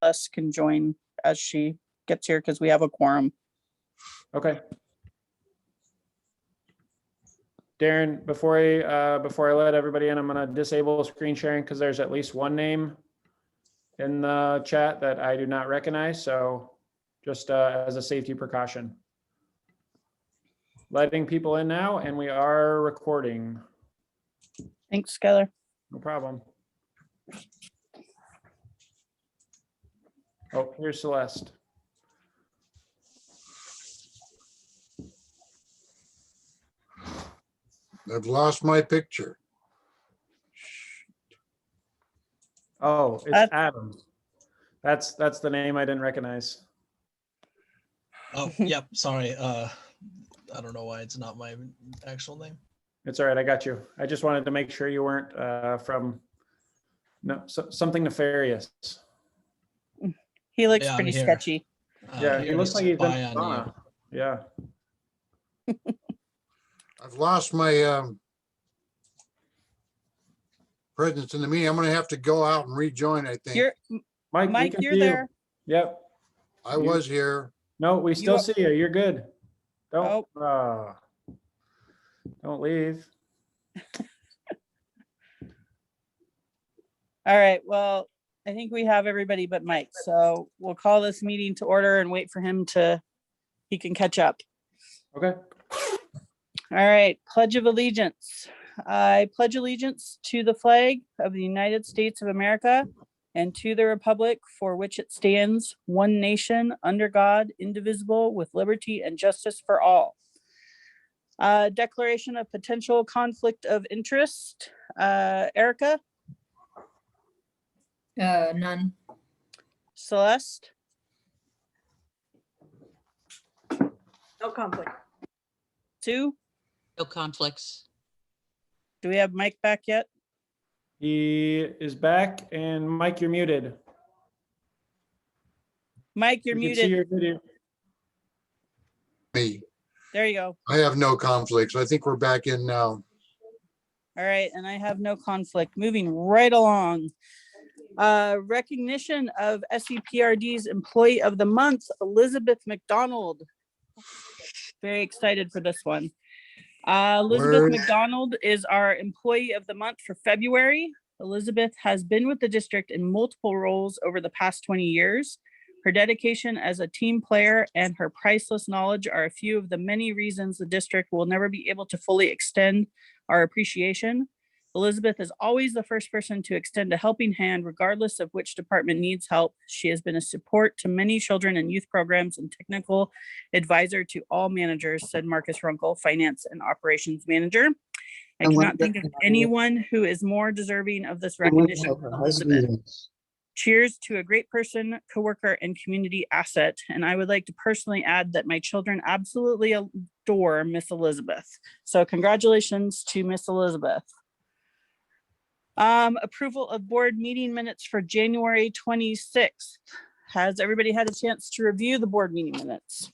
Us can join as she gets here because we have a quorum. Okay. Darren, before I let everybody in, I'm gonna disable screen sharing because there's at least one name in the chat that I do not recognize. So just as a safety precaution. Letting people in now, and we are recording. Thanks, Skylar. No problem. Oh, here's Celeste. I've lost my picture. Oh, it's Adam. That's the name I didn't recognize. Oh, yep. Sorry. I don't know why it's not my actual name. It's all right. I got you. I just wanted to make sure you weren't from something nefarious. He looks Yeah, I'm pretty here. sketchy. Yeah, he looks like he's been spy on sauna. Yeah. I've lost my presence in the meeting. I'm gonna have to go out and rejoin, I think. You're Mike, we Mike, can you're see you. there. Yep. I was here. No, we still are- see you. You're good. Don't Oh. don't leave. All right, well, I think we have everybody but Mike, so we'll call this meeting to order and wait for him he can catch up. Okay. All right, Pledge of Allegiance. I pledge allegiance to the flag of the United States of America and to the republic for which it stands, one nation, under God, indivisible, with liberty and justice for all. Declaration of potential conflict of interest. Erica, None. Celeste, No conflict. Sue, No conflicts. do we have Mike back yet? He is back, and Mike, you're muted. Mike, you're We can see muted. your video. Me. There you go. I have no conflicts. I think we're back in now. All right, and I have no conflict. Moving right along. Recognition of SEPRD's Employee of the Month, Elizabeth McDonald. Very excited for this one. Elizabeth Word. McDonald is our Employee of the Month for February. Elizabeth has been with the district in multiple roles over the past 20 years. Her dedication as a team player and her priceless knowledge are a few of the many reasons the district will never be able to fully extend our appreciation. Elizabeth is always the first person to extend a helping hand, regardless of which department needs help. She has been a support to many children and youth programs and technical advisor to all managers, said Marcus Runkle, Finance and Operations Manager. I cannot think of anyone who is more deserving of this recognition than Elizabeth. Cheers to a great person, coworker, and community asset. And I would like to personally add that my children absolutely adore Miss Elizabeth. So congratulations to Miss Elizabeth. Approval of board meeting minutes for January 26th. Has everybody had a chance to review the board meeting minutes?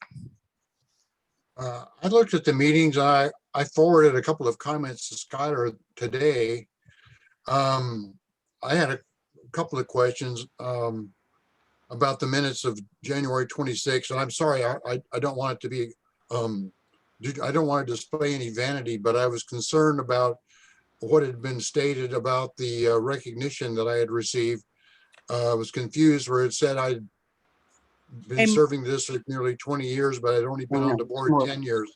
I looked at the meetings. I forwarded a couple of comments to Skylar today. I had a couple of questions about the minutes of January 26th. And I'm sorry, I don't want it to be, I don't want to display any vanity, but I was concerned about what had been stated about the recognition that I had received. I was confused where it said I'd been serving the district nearly 20 years, but I'd only been on the board 10 years.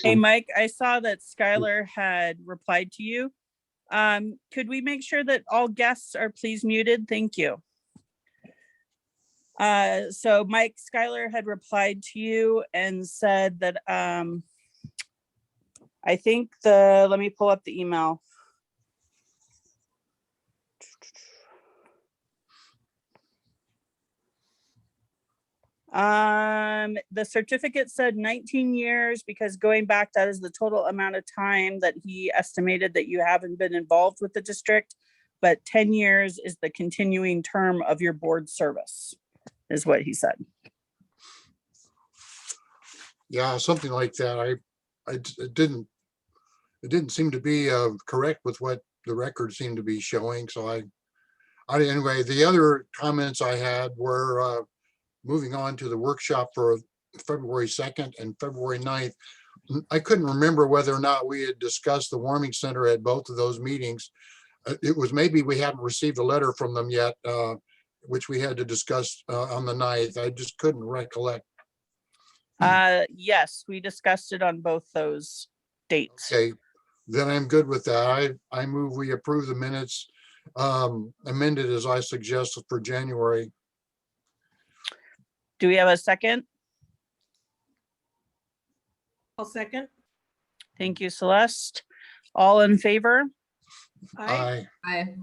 Hey, Mike, I saw that Skylar had replied to you. Could we make sure that all guests are please muted? Thank you. So Mike, Skylar had replied to you and said that, I think let me pull up the email. The certificate said 19 years because going back, that is the total amount of time that he estimated that you haven't been involved with the district, but 10 years is the continuing term of your board service, is what he said. Yeah, something like that. It didn't seem to be correct with what the record seemed to be showing. So Anyway, the other comments I had were moving on to the workshop for February 2nd and February 9th. I couldn't remember whether or not we had discussed the warming center at both of those meetings. It was maybe we hadn't received a letter from them yet, which we had to discuss on the 9th. I just couldn't recollect. Yes, we discussed it on both those dates. Okay, then I'm good with that. I move we approve the minutes amended as I suggested for January. Do we have a second? I'll second. Thank you, Celeste. All in favor? Aye. Aye.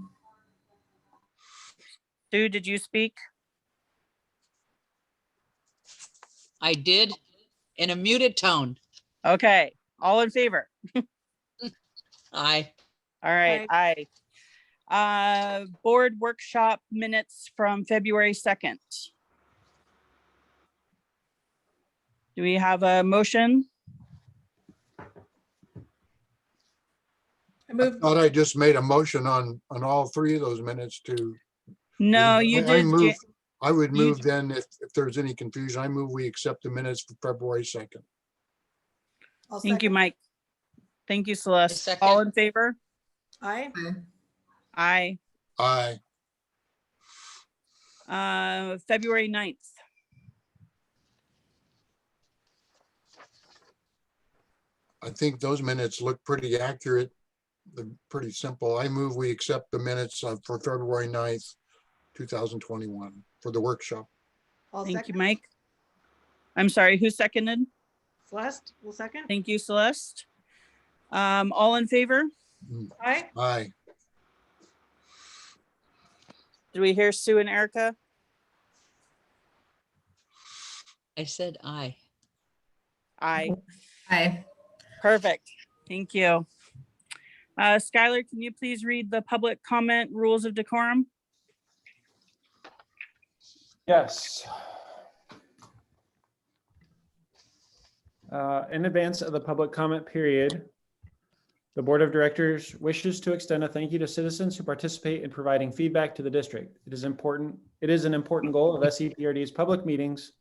Sue, did you speak? I did in a muted tone. Okay, all in favor? Aye. All right, aye. Board workshop minutes from February 2nd. Do we have a motion? I I move, thought I just made a motion on all three of those minutes to. No, you I did. move- I would you move then, if there's any confusion, I move we accept the minutes for February 2nd. I'll Thank you, second. Mike. Thank you, Celeste. second. All in favor? Aye. Aye. Aye. February 9th. I think those minutes look pretty accurate. They're pretty simple. I move we accept the minutes for February 9th, 2021 for the workshop. I'll Thank you, second. Mike. I'm sorry, who seconded? Celeste, will second. Thank you, Celeste. All in favor? Aye. Aye. Do we hear Sue and Erica? I said aye. Aye. Aye. Perfect. Thank you. Skylar, can you please read the public comment rules of decorum? Yes. In advance of the public comment period, the Board of Directors wishes to extend a thank you to citizens who participate in providing feedback to the district. It is an important goal of SEPRD's public meetings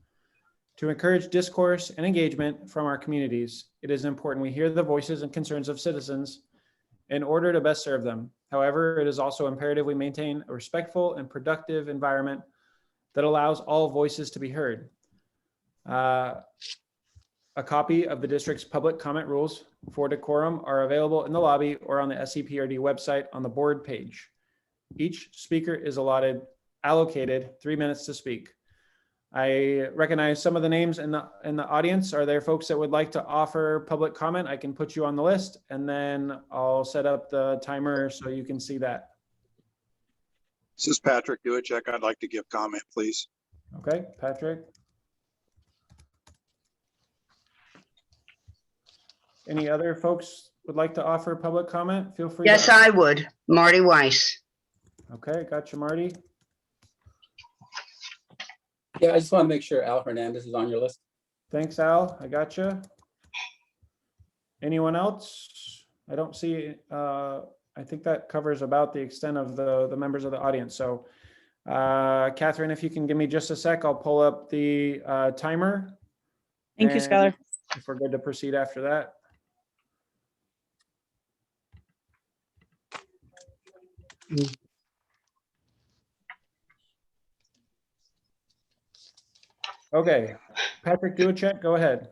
to encourage discourse and engagement from our communities. It is important we hear the voices and concerns of citizens in order to best serve them. However, it is also imperative we maintain a respectful and productive environment that allows all voices to be heard. A copy of the district's public comment rules for decorum are available in the lobby or on the SEPRD website on the board page. Each speaker is allocated 3 minutes to speak. I recognize some of the names in the audience. Are there folks that would like to offer public comment? I can put you on the list and then I'll set up the timer so you can see that. This is Patrick Duachek. I'd like to give comment, please. Okay, Patrick. Any other folks would like to offer public comment? Feel free. Yes, I would. Marty Weiss. Okay, gotcha, Marty. Yeah, I just want to make sure Al Hernandez is on your list. Thanks, Al. I gotcha. Anyone else? I don't see, I think that covers about the extent of the members of the audience. So Catherine, if you can give me just a sec, I'll pull up the timer. Thank you, And Skylar. if we're good to proceed after that. Okay, Patrick Duachek, go ahead.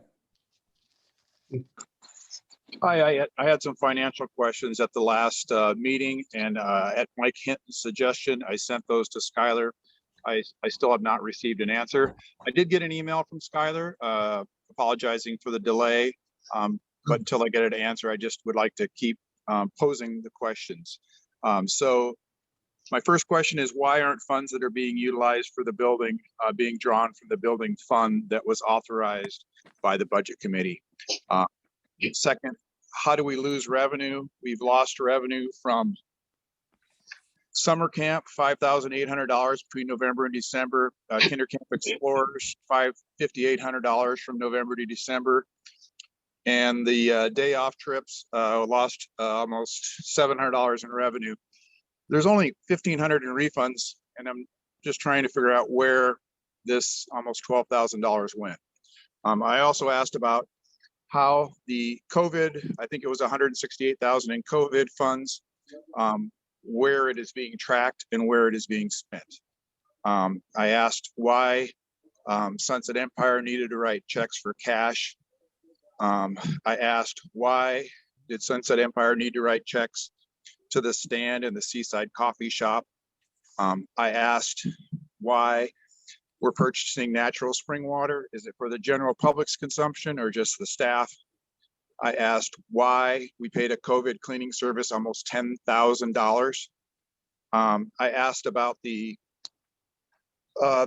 I had some financial questions at the last meeting, and at Mike Hinton's suggestion, I sent those to Skylar. I still have not received an answer. I did get an email from Skylar apologizing for the delay, but until I get an answer, I just would like to keep posing the questions. So my first question is, why aren't funds that are being utilized for the building being drawn from the building fund that was authorized by the budget committee? Second, how do we lose revenue? We've lost revenue from summer camp, $5,800 between November and December. Kinder Camp Explorers, $5,800 from November to December. And the day off trips lost almost $700 in revenue. there's only 1,500 in refunds, and I'm just trying to figure out where this almost $12,000 went. I also asked about how the COVID, I think it was 168,000 in COVID funds, where it is being tracked and where it is being spent. I asked why Sunset Empire needed to write checks for cash. I asked why did Sunset Empire need to write checks to the stand in the Seaside coffee shop. I asked why we're purchasing natural spring water. Is it for the general public's consumption or just the staff? I asked why we paid a COVID cleaning service almost $10,000. I asked about the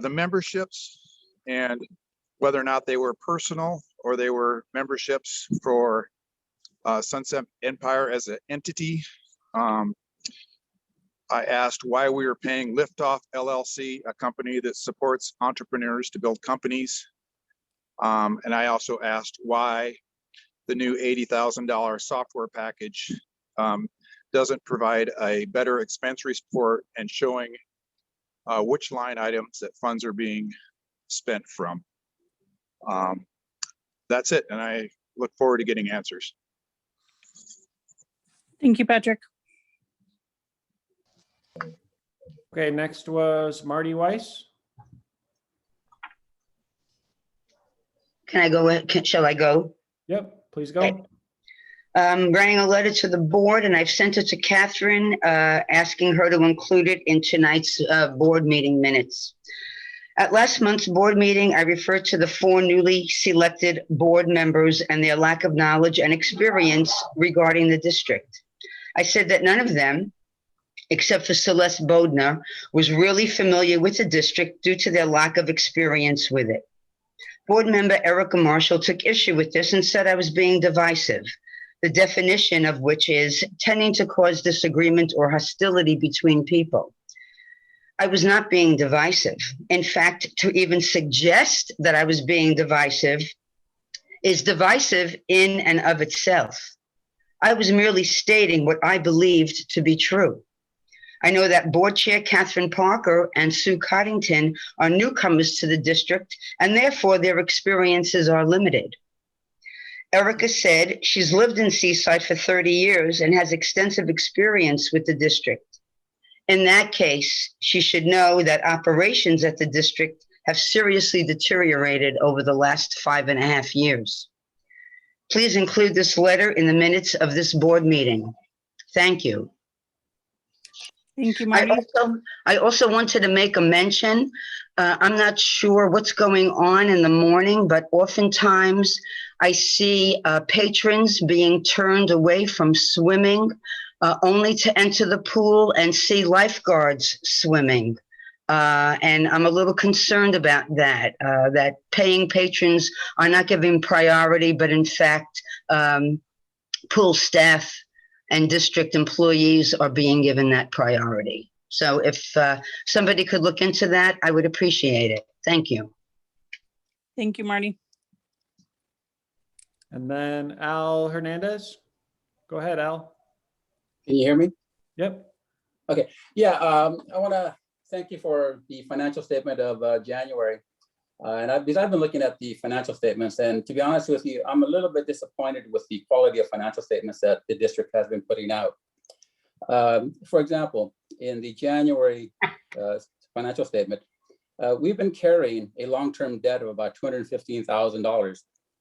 memberships and whether or not they were personal or they were memberships for Sunset Empire as an entity. I asked why we were paying Liftoff LLC, a company that supports entrepreneurs to build companies. And I also asked why the new $80,000 software package doesn't provide a better expense report and showing which line items that funds are being spent from. That's it, and I look forward to getting answers. Thank you, Patrick. Okay, next was Marty Weiss. Can I go? Shall I go? Yep, please go. Okay. Writing a letter to the board, and I've sent it to Catherine, asking her to include it in tonight's board meeting minutes. At last month's board meeting, I referred to the 4 newly selected board members and their lack of knowledge and experience regarding the district. I said that none of them, except for Celeste Bodner, was really familiar with the district due to their lack of experience with it. Board member Erica Marshall took issue with this and said I was being divisive, the definition of which is tending to cause disagreement or hostility between people. I was not being divisive. In fact, to even suggest that I was being divisive is divisive in and of itself. I was merely stating what I believed to be true. I know that Board Chair Catherine Parker and Sue Coddington are newcomers to the district, and therefore their experiences are limited. Erica said she's lived in Seaside for 30 years and has extensive experience with the district. In that case, she should know that operations at the district have seriously deteriorated over the last 5.5 years. Please include this letter in the minutes of this board meeting. Thank you. Thank you, Marty. I also wanted to make a mention. I'm not sure what's going on in the morning, but oftentimes I see patrons being turned away from swimming only to enter the pool and see lifeguards swimming. And I'm a little concerned about that, that paying patrons are not given priority, but in fact, pool staff and district employees are being given that priority. So if somebody could look into that, I would appreciate it. Thank you. Thank you, Marty. And then Al Hernandez. Go ahead, Al. Can you hear me? Yep. Okay. Yeah, I want to thank you for the financial statement of January. Because I've been looking at the financial statements, and to be honest with you, I'm a little bit disappointed with the quality of financial statements that the district has been putting out. For example, in the January financial statement, we've been carrying a long-term debt of about $215,000,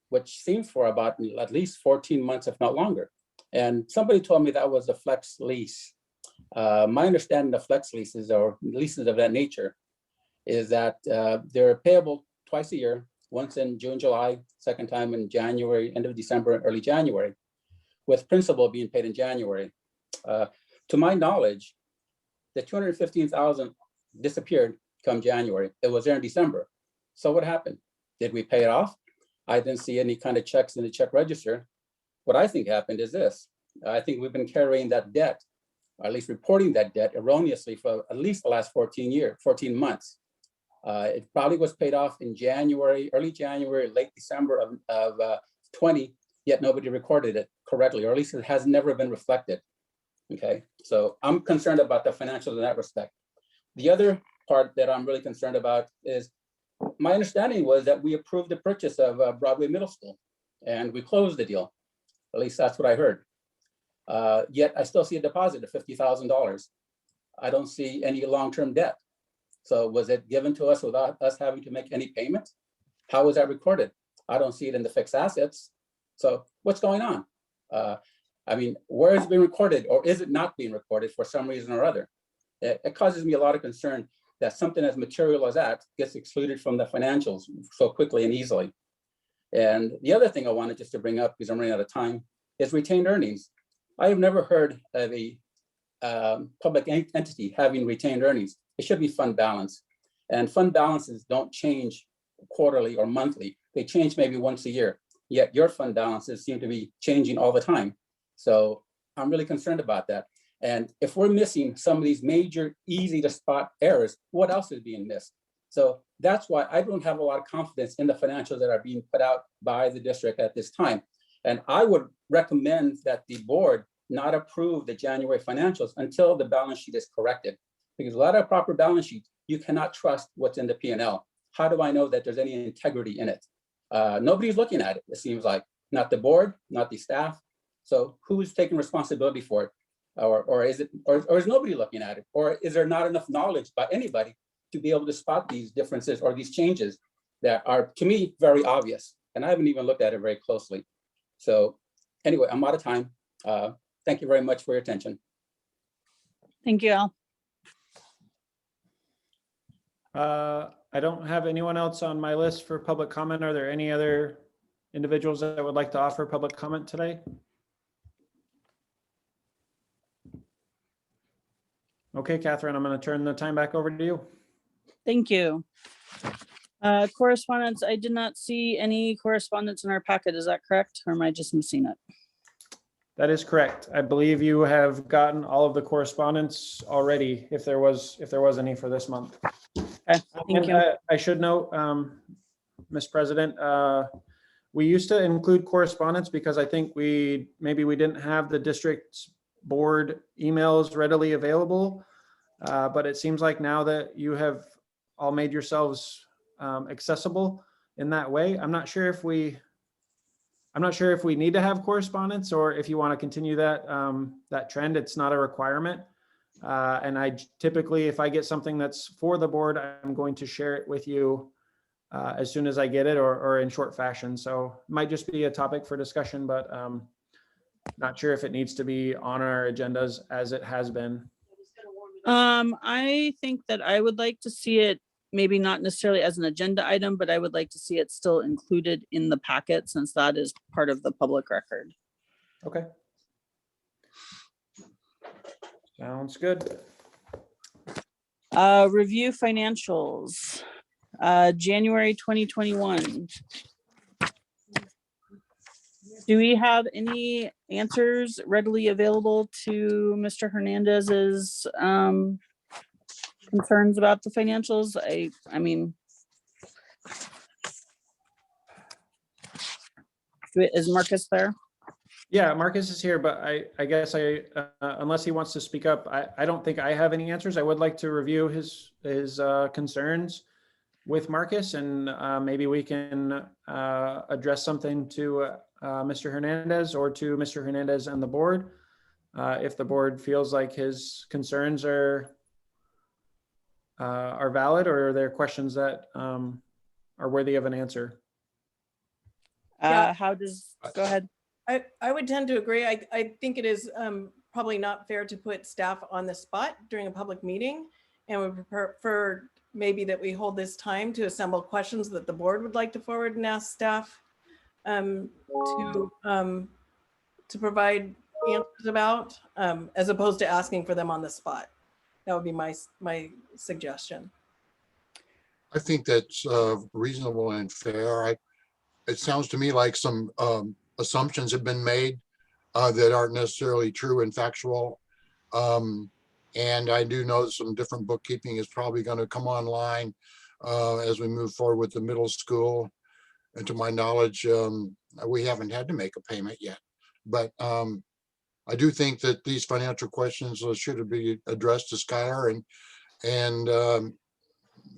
which seems for about at least 14 months, if not longer. And somebody told me that was a flex lease. My understanding of flex leases or leases of that nature is that they're payable twice a year, once in June, July, second time in January, end of December, early January, with principal being paid in January. To my knowledge, the $215,000 disappeared come January. It was there in December. So what happened? Did we pay it off? I didn't see any kind of checks in the check register. What I think happened is this. I think we've been carrying that debt, or at least reporting that debt erroneously for at least the last 14 months. It probably was paid off in January, early January, late December of 20, yet nobody recorded it correctly, or at least it has never been reflected. Okay, so I'm concerned about the financials in that respect. The other part that I'm really concerned about is my understanding was that we approved the purchase of Broadway Middle School and we closed the deal. At least that's what I heard. Yet I still see a deposit of $50,000. I don't see any long-term debt. So was it given to us without us having to make any payments? How was that recorded? I don't see it in the fixed assets. So what's going on? I mean, where is it being recorded, or is it not being recorded for some reason or other? It causes me a lot of concern that something as material as that gets excluded from the financials so quickly and easily. And the other thing I wanted just to bring up, because I'm running out of time, is retained earnings. I have never heard of a public entity having retained earnings. It should be fund balance. And fund balances don't change quarterly or monthly. They change maybe once a year. Yet your fund balances seem to be changing all the time. So I'm really concerned about that. And if we're missing some of these major, easy to spot errors, what else is being missed? So that's why I don't have a lot of confidence in the financials that are being put out by the district at this time. And I would recommend that the board not approve the January financials until the balance sheet is corrected. Because a lot of proper balance sheets, you cannot trust what's in the P&L. How do I know that there's any integrity in it? Nobody's looking at it, it seems like. Not the board, not the staff. So who's taking responsibility for it? Or is nobody looking at it? Or is there not enough knowledge by anybody to be able to spot these differences or these changes that are, to me, very obvious? And I haven't even looked at it very closely. So anyway, I'm out of time. Thank you very much for your attention. Thank you, Al. I don't have anyone else on my list for public comment. Are there any other individuals that would like to offer public comment today? Okay, Catherine, I'm going to turn the time back over to you. Thank you. Correspondence, I did not see any correspondence in our packet. Is that correct? Or am I just missing it? That is correct. I believe you have gotten all of the correspondence already, if there was any for this month. Okay, thank you. I should note, Ms. President, we used to include correspondence because I think maybe we didn't have the district's board emails readily available. But it seems like now that you have all made yourselves accessible in that way, I'm not sure if we need to have correspondence, or if you want to continue that trend. It's not a requirement. And I typically, if I get something that's for the board, I'm going to share it with you as soon as I get it, or in short fashion. So it might just be a topic for discussion, but not sure if it needs to be on our agendas as it has been. I think that I would like to see it, maybe not necessarily as an agenda item, but I would like to see it still included in the packet, since that is part of the public record. Okay. Sounds good. Review financials, January 2021. Do we have any answers readily available to Mr. Hernandez's concerns about the financials? I mean, is Marcus there? Yeah, Marcus is here, but I guess unless he wants to speak up, I don't think I have any answers. I would like to review his concerns with Marcus, and maybe we can address something to Mr. Hernandez, or to Mr. Hernandez and the board, if the board feels like his concerns are valid, or are there questions that are worthy of an answer. Yeah. Go ahead. I would tend to agree. I think it is probably not fair to put staff on the spot during a public meeting, and would prefer maybe that we hold this time to assemble questions that the board would like to forward and ask staff to provide answers about, as opposed to asking for them on the spot. That would be my suggestion. I think that's reasonable and fair. It sounds to me like some assumptions have been made that aren't necessarily true and factual. And I do know that some different bookkeeping is probably going to come online as we move forward with the middle school. And to my knowledge, we haven't had to make a payment yet. But I do think that these financial questions should be addressed to Skylar, and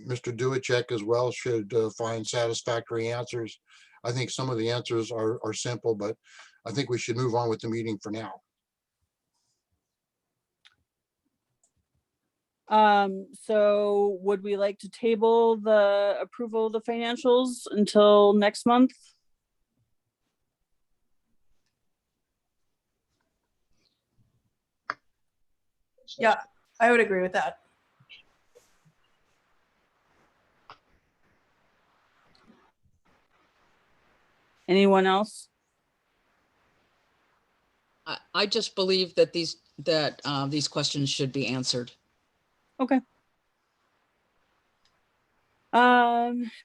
Mr. Duacek as well should find satisfactory answers. I think some of the answers are simple, but I think we should move on with the meeting for now. So would we like to table the approval of the financials until next month? Yeah, I would agree with that. Anyone else? I just believe that these questions should be answered. Okay.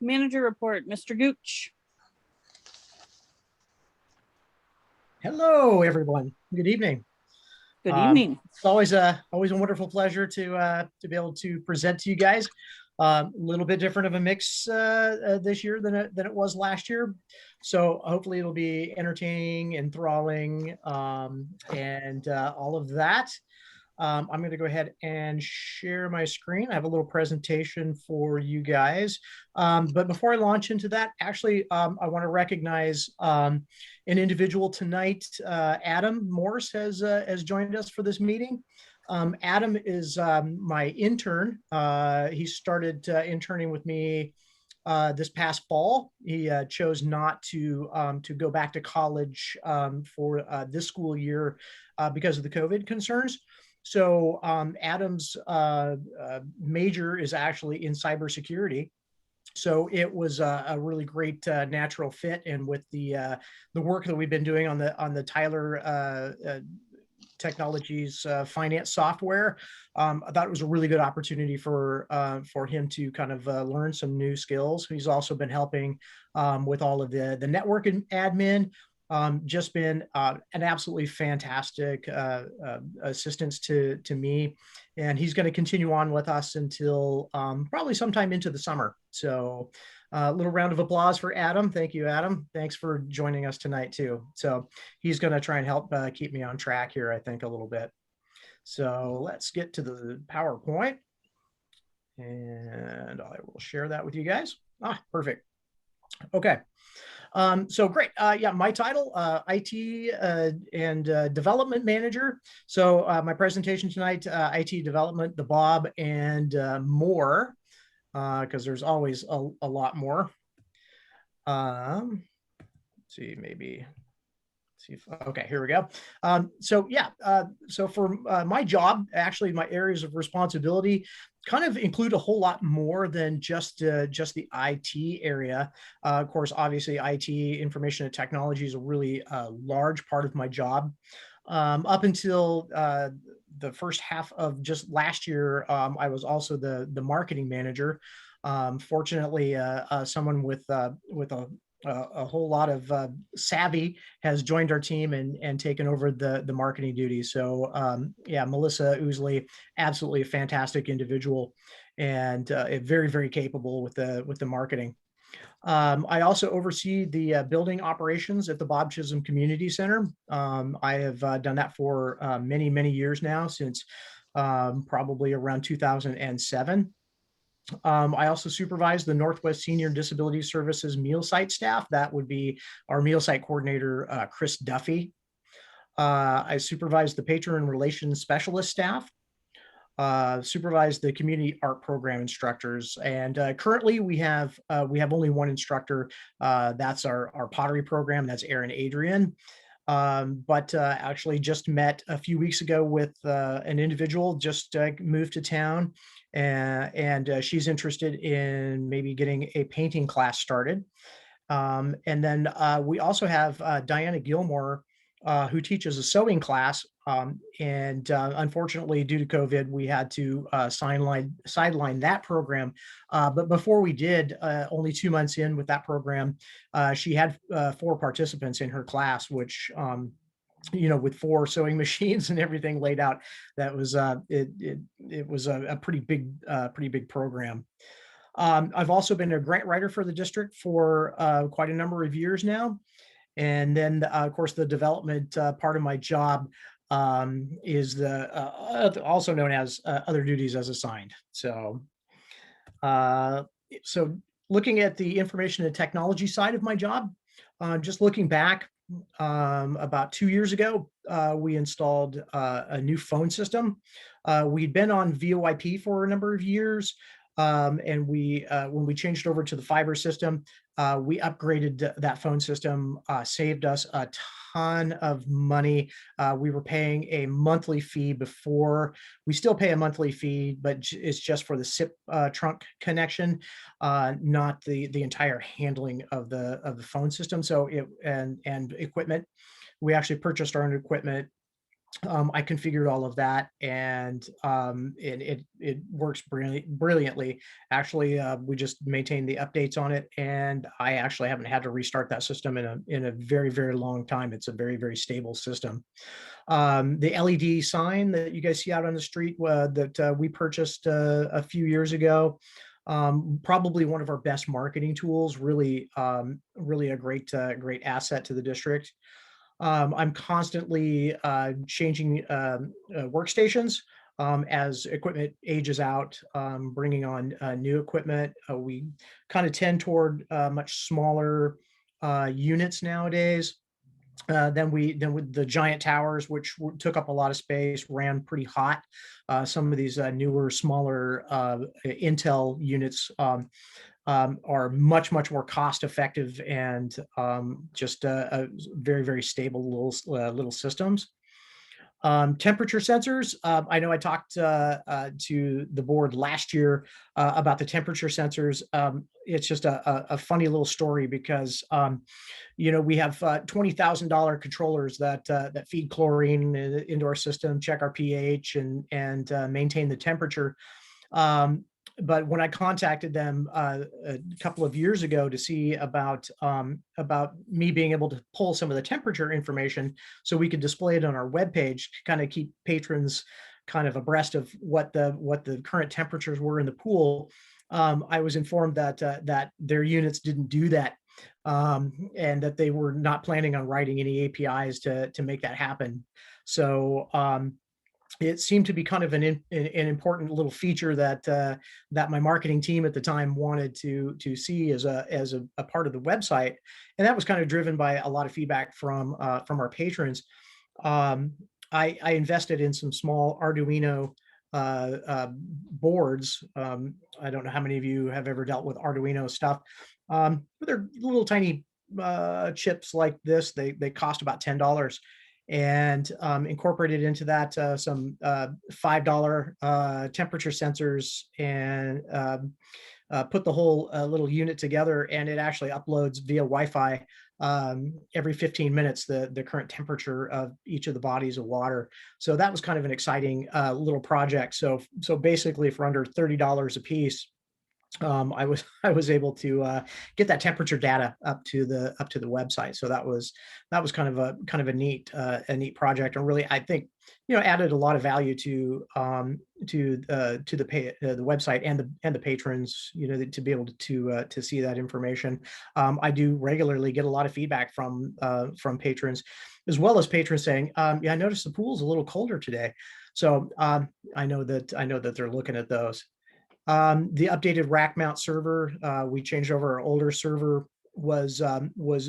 Manager report, Mr. Gooch. Hello, everyone. Good evening. Good evening. It's always a wonderful pleasure to be able to present to you guys. A little bit different of a mix this year than it was last year. So hopefully it'll be entertaining, enthralling, and all of that. I'm going to go ahead and share my screen. I have a little presentation for you guys. But before I launch into that, actually, I want to recognize an individual tonight. Adam Morse has joined us for this meeting. Adam is my intern. He started interning with me this past fall. He chose not to go back to college for this school year because of the COVID concerns. So Adam's major is actually in cybersecurity. So it was a really great natural fit, and with the work that we've been doing on the Tyler Technologies finance software, I thought it was a really good opportunity for him to kind of learn some new skills. He's also been helping with all of the network and admin. Just been an absolutely fantastic assistance to me, and he's going to continue on with us until probably sometime into the summer. So a little round of applause for Adam. Thank you, Adam. Thanks for joining us tonight too. So he's going to try and help keep me on track here, I think, a little bit. So let's get to the PowerPoint, and I will share that with you guys. Perfect. Okay. So great. Yeah, my title, IT and Development Manager. So my presentation tonight, IT Development, the Bob, and more, because there's always a lot more. Let's see, maybe. Okay, here we go. So yeah, so for my job, actually my areas of responsibility kind of include a whole lot more than just the IT area. Of course, obviously IT, information and technology, is a really large part of my job. Up until the first half of just last year, I was also the marketing manager. Fortunately, someone with a whole lot of savvy has joined our team and taken over the marketing duties. So yeah, Melissa Ousley, absolutely a fantastic individual, and very, very capable with the marketing. I also oversee the building operations at the Bob Chisholm Community Center. I have done that for many, many years now, since probably around 2007. I also supervise the Northwest Senior Disability Services meal site staff. That would be our meal site coordinator, Chris Duffy. I supervise the patron relations specialist staff, supervise the community art program instructors, and currently we have only one instructor. That's our pottery program. That's Aaron Adrian. But actually just met a few weeks ago with an individual, just moved to town, and she's interested in maybe getting a painting class started. And then we also have Diana Gilmore, who teaches a sewing class. And unfortunately, due to COVID, we had to sideline that program. But before we did, only 2 months in with that program, she had 4 participants in her class, which, you know, with 4 sewing machines and everything laid out, that was it was a pretty big program. I've also been a grant writer for the district for quite a number of years now. And then, of course, the development part of my job, is the also known as other duties as assigned. So looking at the information and technology side of my job, just looking back, about 2 years ago, we installed a new phone system. We'd been on VoIP for a number of years, and when we changed over to the fiber system, we upgraded that phone system, saved us a ton of money. We were paying a monthly fee before. We still pay a monthly fee, but it's just for the SIP trunk connection, not the entire handling of the phone system. So and equipment. We actually purchased our own equipment. I configured all of that, and it works brilliantly. Actually, we just maintain the updates on it, and I actually haven't had to restart that system in a very, very long time. It's a very, very stable system. The LED sign that you guys see out on the street that we purchased a few years ago, probably one of our best marketing tools. Really, really a great asset to the district. I'm constantly changing workstations as equipment ages out, bringing on new equipment. We kind of tend toward much smaller units nowadays. Then with the giant towers, which took up a lot of space, ran pretty hot. Some of these newer, smaller Intel units are much more cost effective and just very, very stable little systems. Temperature sensors. I know I talked to the board last year about the temperature sensors. It's just a funny little story because we have $20,000 controllers that feed chlorine into our system, check our pH, and maintain the temperature. But when I contacted them a couple of years ago to see about me being able to pull some of the temperature information so we could display it on our webpage to kind of keep patrons kind of abreast of what the current temperatures were in the pool, I was informed that their units didn't do that, and that they were not planning on writing any APIs to make that happen. So it seemed to be kind of an important little feature that my marketing team at the time wanted to see as a part of the website, and that was kind of driven by a lot of feedback from our patrons. I invested in some small Arduino boards. I don't know how many of you have ever dealt with Arduino stuff, but they're little tiny chips like this. They cost about $10. And incorporated into that some $5 temperature sensors, and put the whole little unit together, and it actually uploads via Wi-Fi every 15 minutes the current temperature of each of the bodies of water. So that was kind of an exciting little project. So basically for under $30 a piece, I was able to get that temperature data up to the website. So that was kind of a neat project, and really I think added a lot of value to the website and the patrons, to be able to see that information. I do regularly get a lot of feedback from patrons, as well as patrons saying, yeah, I noticed the pool's a little colder today. So I know that they're looking at those. The updated rack mount server, we changed over. Our older server was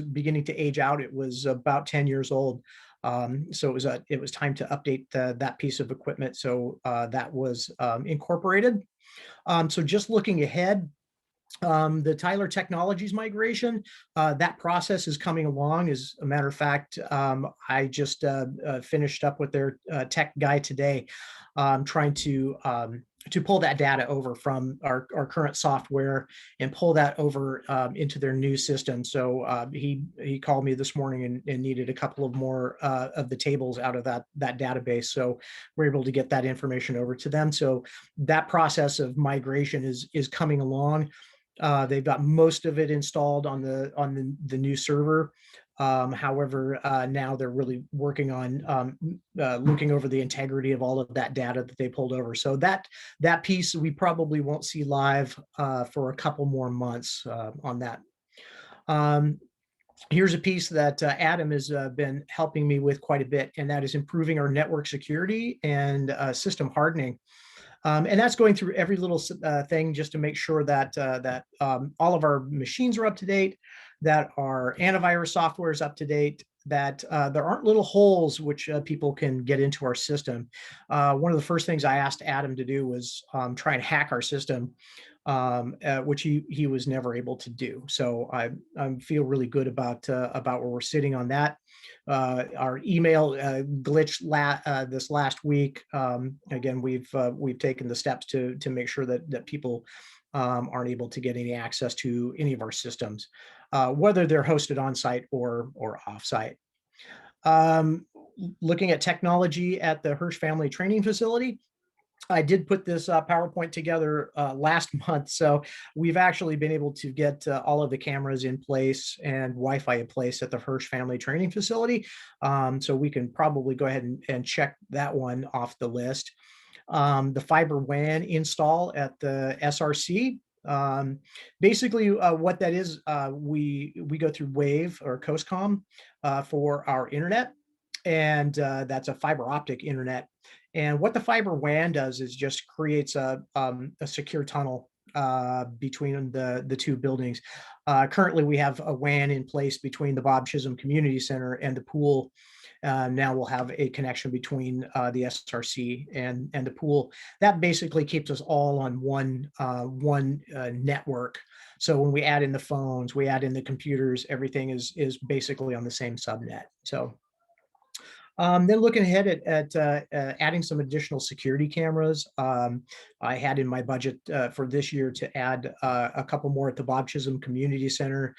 beginning to age out. It was about 10 years old. So it was time to update that piece of equipment. So that was incorporated. So just looking ahead, the Tyler Technologies migration, that process is coming along. As a matter of fact, I just finished up with their tech guy today, trying to pull that data over from our current software and pull that over into their new system. So he called me this morning and needed a couple of more of the tables out of that database. So we're able to get that information over to them. So that process of migration is coming along. They've got most of it installed on the new server. However, now they're really working on looking over the integrity of all of that data that they pulled over. So that piece we probably won't see live for a couple more months on that. here's a piece that Adam has been helping me with quite a bit, and that is improving our network security and system hardening. And that's going through every little thing just to make sure that all of our machines are up to date, that our antivirus software is up to date, that there aren't little holes which people can get into our system. One of the first things I asked Adam to do was try and hack our system, which he was never able to do. So I feel really good about where we're sitting on that. Our email glitched this last week. Again, we've taken the steps to make sure that people aren't able to get any access to any of our systems, whether they're hosted on site or off site. Looking at technology at the Hersh Family Training Facility, I did put this PowerPoint together last month, so we've actually been able to get all of the cameras in place and Wi-Fi in place at the Hersh Family Training Facility. So we can probably go ahead and check that one off the list. The fiber WAN install at the SRC. Basically, what that is, we go through Wave or Coastcom for our internet, and that's a fiber optic internet. And what the fiber WAN does is just creates a secure tunnel between the two buildings. Currently, we have a WAN in place between the Bob Chisholm Community Center and the pool. Now we'll have a connection between the SRC and the pool. That basically keeps us all on one network. So when we add in the phones, we add in the computers, everything is basically on the same subnet. So then looking ahead at adding some additional security cameras. I had in my budget for this year to add a couple more at the Bob Chisholm Community Center.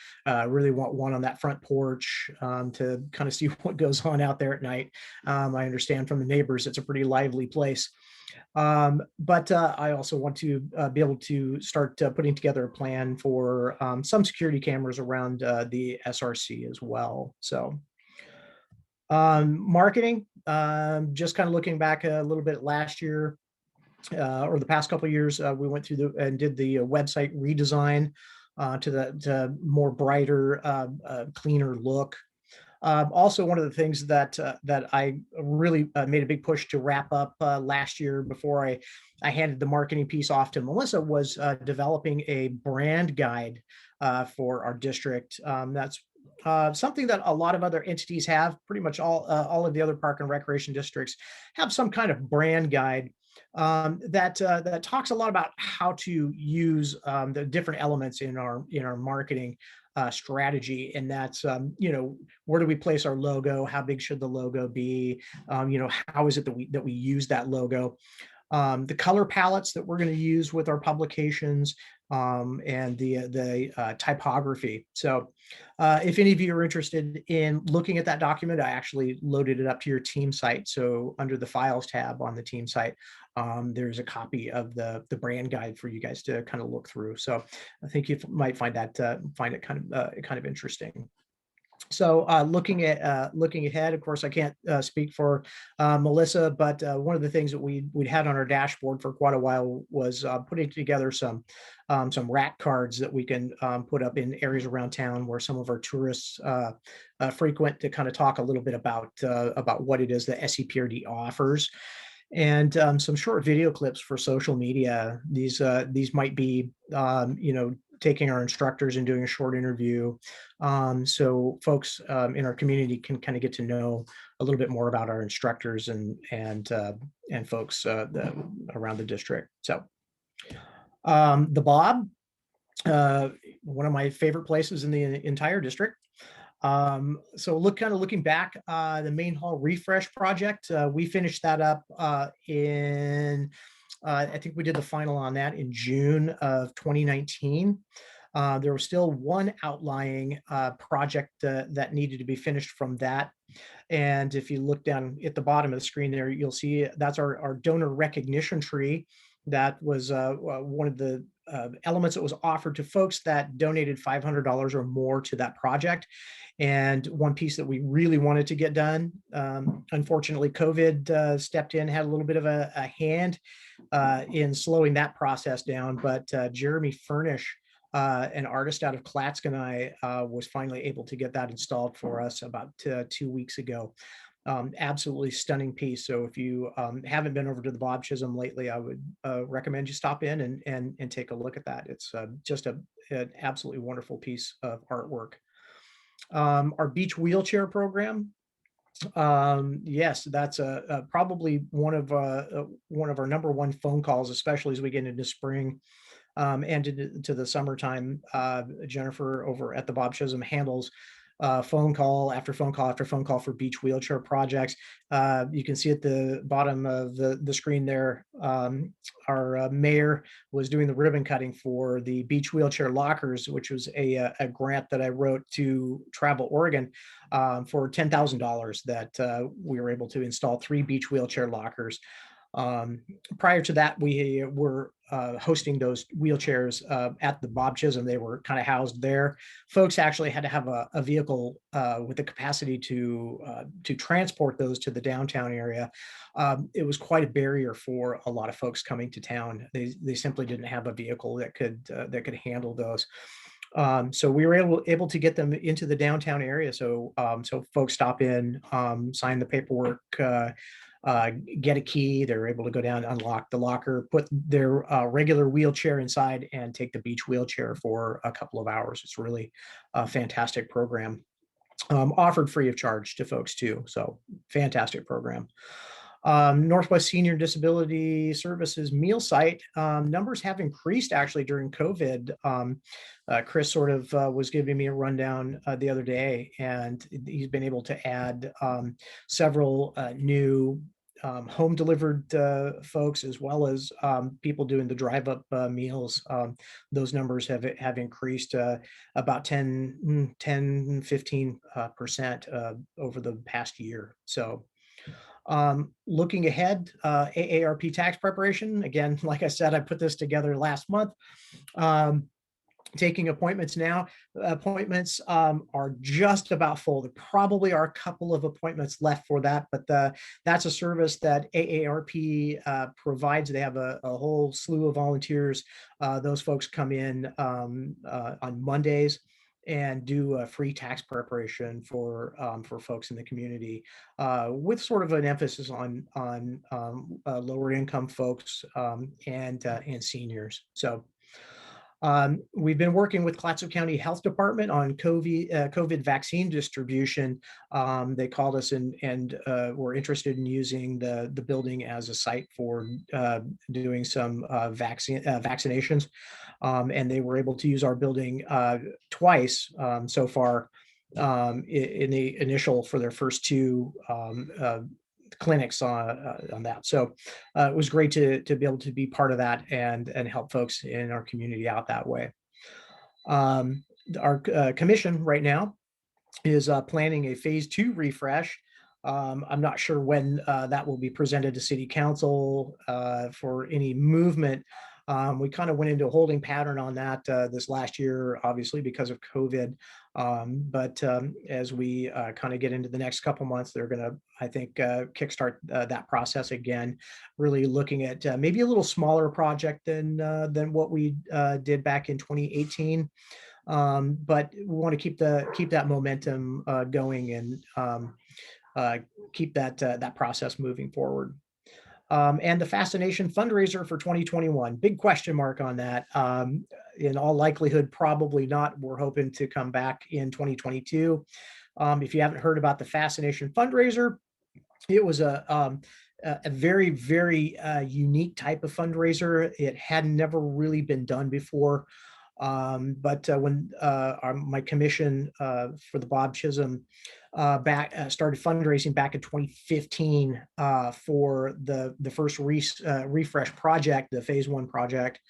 Really want one on that front porch to kind of see what goes on out there at night. I understand from the neighbors it's a pretty lively place. But I also want to be able to start putting together a plan for some security cameras around the SRC as well. So marketing, just kind of looking back a little bit last year or the past couple of years, we went through and did the website redesign to more brighter, cleaner look. Also, one of the things that I really made a big push to wrap up last year before I handed the marketing piece off to Melissa was developing a brand guide for our district. That's something that a lot of other entities have. Pretty much all of the other park and recreation districts have some kind of brand guide that talks a lot about how to use the different elements in our marketing strategy. And that's where do we place our logo? How big should the logo be? How is it that we use that logo? The color palettes that we're going to use with our publications, and the typography. So if any of you are interested in looking at that document, I actually loaded it up to your team site. So under the files tab on the team site, there's a copy of the brand guide for you guys to kind of look through. So I think you might find it kind of interesting. So looking ahead, of course, I can't speak for Melissa, but one of the things that we'd had on our dashboard for quite a while was putting together some rack cards that we can put up in areas around town where some of our tourists frequent, to kind of talk a little bit about what it is that SEPRD offers. And some short video clips for social media. These might be taking our instructors and doing a short interview, so folks in our community can kind of get to know a little bit more about our instructors and folks around the district. So the Bob, one of my favorite places in the entire district. So looking back, the main hall refresh project, we finished that up in I think we did the final on that in June of 2019. There was still one outlying project that needed to be finished from that. And if you look down at the bottom of the screen there, you'll see that's our donor recognition tree. That was one of the elements that was offered to folks that donated $500 or more to that project. And one piece that we really wanted to get done, unfortunately, COVID stepped in, had a little bit of a hand in slowing that process down. But Jeremy Furnish an artist out of Clatskanie was finally able to get that installed for us about 2 weeks ago. Absolutely stunning piece. So if you haven't been over to the Bob Chisholm lately, I would recommend you stop in and take a look at that. It's just an absolutely wonderful piece of artwork. Our beach wheelchair program. Yes, that's probably one of our number one phone calls, especially as we get into spring and to the summertime. Jennifer over at the Bob Chisholm handles phone call after phone call after phone call for beach wheelchair projects. You can see at the bottom of the screen there, our mayor was doing the ribbon cutting for the beach wheelchair lockers, which was a grant that I wrote to Travel Oregon for $10,000 that we were able to install 3 beach wheelchair lockers. Prior to that, we were hosting those wheelchairs at the Bob Chisholm. They were kind of housed there. Folks actually had to have a vehicle with the capacity to transport those to the downtown area. It was quite a barrier for a lot of folks coming to town. They simply didn't have a vehicle that could handle those. So we were able to get them into the downtown area. So folks stop in, sign the paperwork, get a key. They're able to go down, unlock the locker, put their regular wheelchair inside, and take the beach wheelchair for a couple of hours. It's really a fantastic program. Offered free of charge to folks too. So fantastic program. Northwest Senior Disability Services meal site numbers have increased actually during COVID. Chris sort of was giving me a rundown the other day, and he's been able to add several new home delivered folks, as well as people doing the drive up meals. Those numbers have increased about 15% over the past year. So looking ahead, AARP tax preparation. Again, like I said, I put this together last month. Taking appointments now. Appointments are just about full. There probably are a couple of appointments left for that, but that's a service that AARP provides. They have a whole slew of volunteers. Those folks come in on Mondays and do a free tax preparation for folks in the community, with sort of an emphasis on lower income folks and seniors. So we've been working with Clatsop County Health Department on COVID vaccine distribution. They called us and were interested in using the building as a site for doing some vaccinations. And they were able to use our building twice so far in the initial for their first 2 clinics on that. So it was great to be able to be part of that and help folks in our community out that way. Our commission right now is planning a phase 2 refresh. I'm not sure when that will be presented to City Council for any movement. We kind of went into a holding pattern on that this last year, obviously because of COVID. But as we kind of get into the next couple months, they're going to, I think, kickstart that process again, really looking at maybe a little smaller project than what we did back in 2018. But we want to keep that momentum going and keep that process moving forward. And the Fascination fundraiser for 2021, big question mark on that. In all likelihood, probably not. We're hoping to come back in 2022. If you haven't heard about the Fascination fundraiser, it was a very, very unique type of fundraiser. It had never really been done before. But when my commission for the Bob Chisholm started fundraising back in 2015 for the first refresh project, the phase 1 project,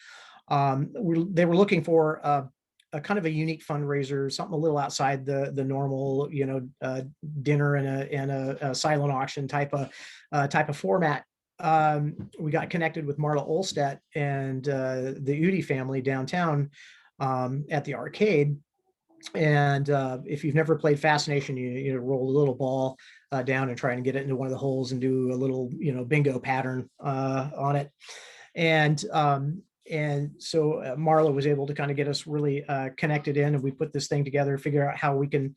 they were looking for a kind of a unique fundraiser, something a little outside the normal, dinner and a silent auction type of format. We got connected with Marla Olstedt and the Udi family downtown at the arcade. And if you've never played Fascination, you roll a little ball down and try and get it into one of the holes and do a little, bingo pattern on it. And and so Marla was able to kind of get us really connected in, and we put this thing together, figure out how we can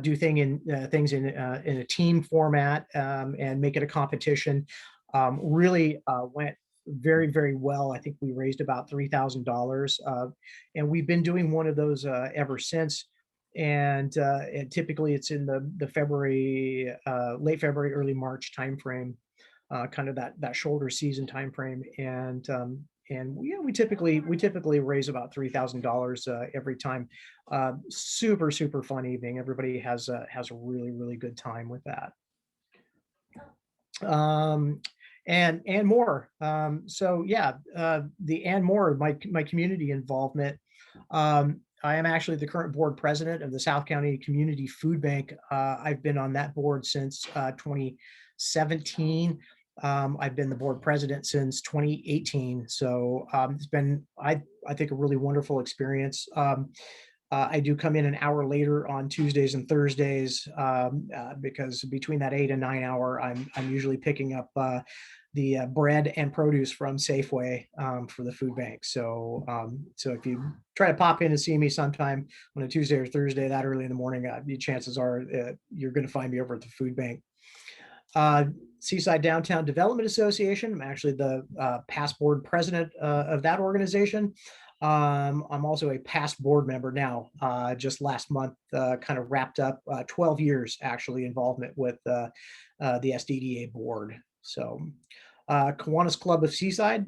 do things in a team format, and make it a competition. Really went very, very well. I think we raised about $3,000, and we've been doing one of those ever since. And typically it's in the February, late February, early March timeframe, kind of that shoulder season timeframe. And yeah, we typically raise about $3,000 every time. Super, super fun evening. Everybody has a really, really good time with that. And more. So yeah, the and more, my community involvement. I am actually the current board president of the South County Community Food Bank. I've been on that board since 2017. I've been the board president since 2018. So it's been, I think, a really wonderful experience. I do come in an hour later on Tuesdays and Thursdays because between that 8 and 9 hour, I'm usually picking up the bread and produce from Safeway for the food bank. So so if you try to pop in and see me sometime on a Tuesday or Thursday that early in the morning, the chances are you're going to find me over at the food bank. Seaside Downtown Development Association. I'm actually the past board president of that organization. I'm also a past board member now. Just last month, kind of wrapped up 12 years actually involvement with the SDDA board. So Kiwanis Club of Seaside.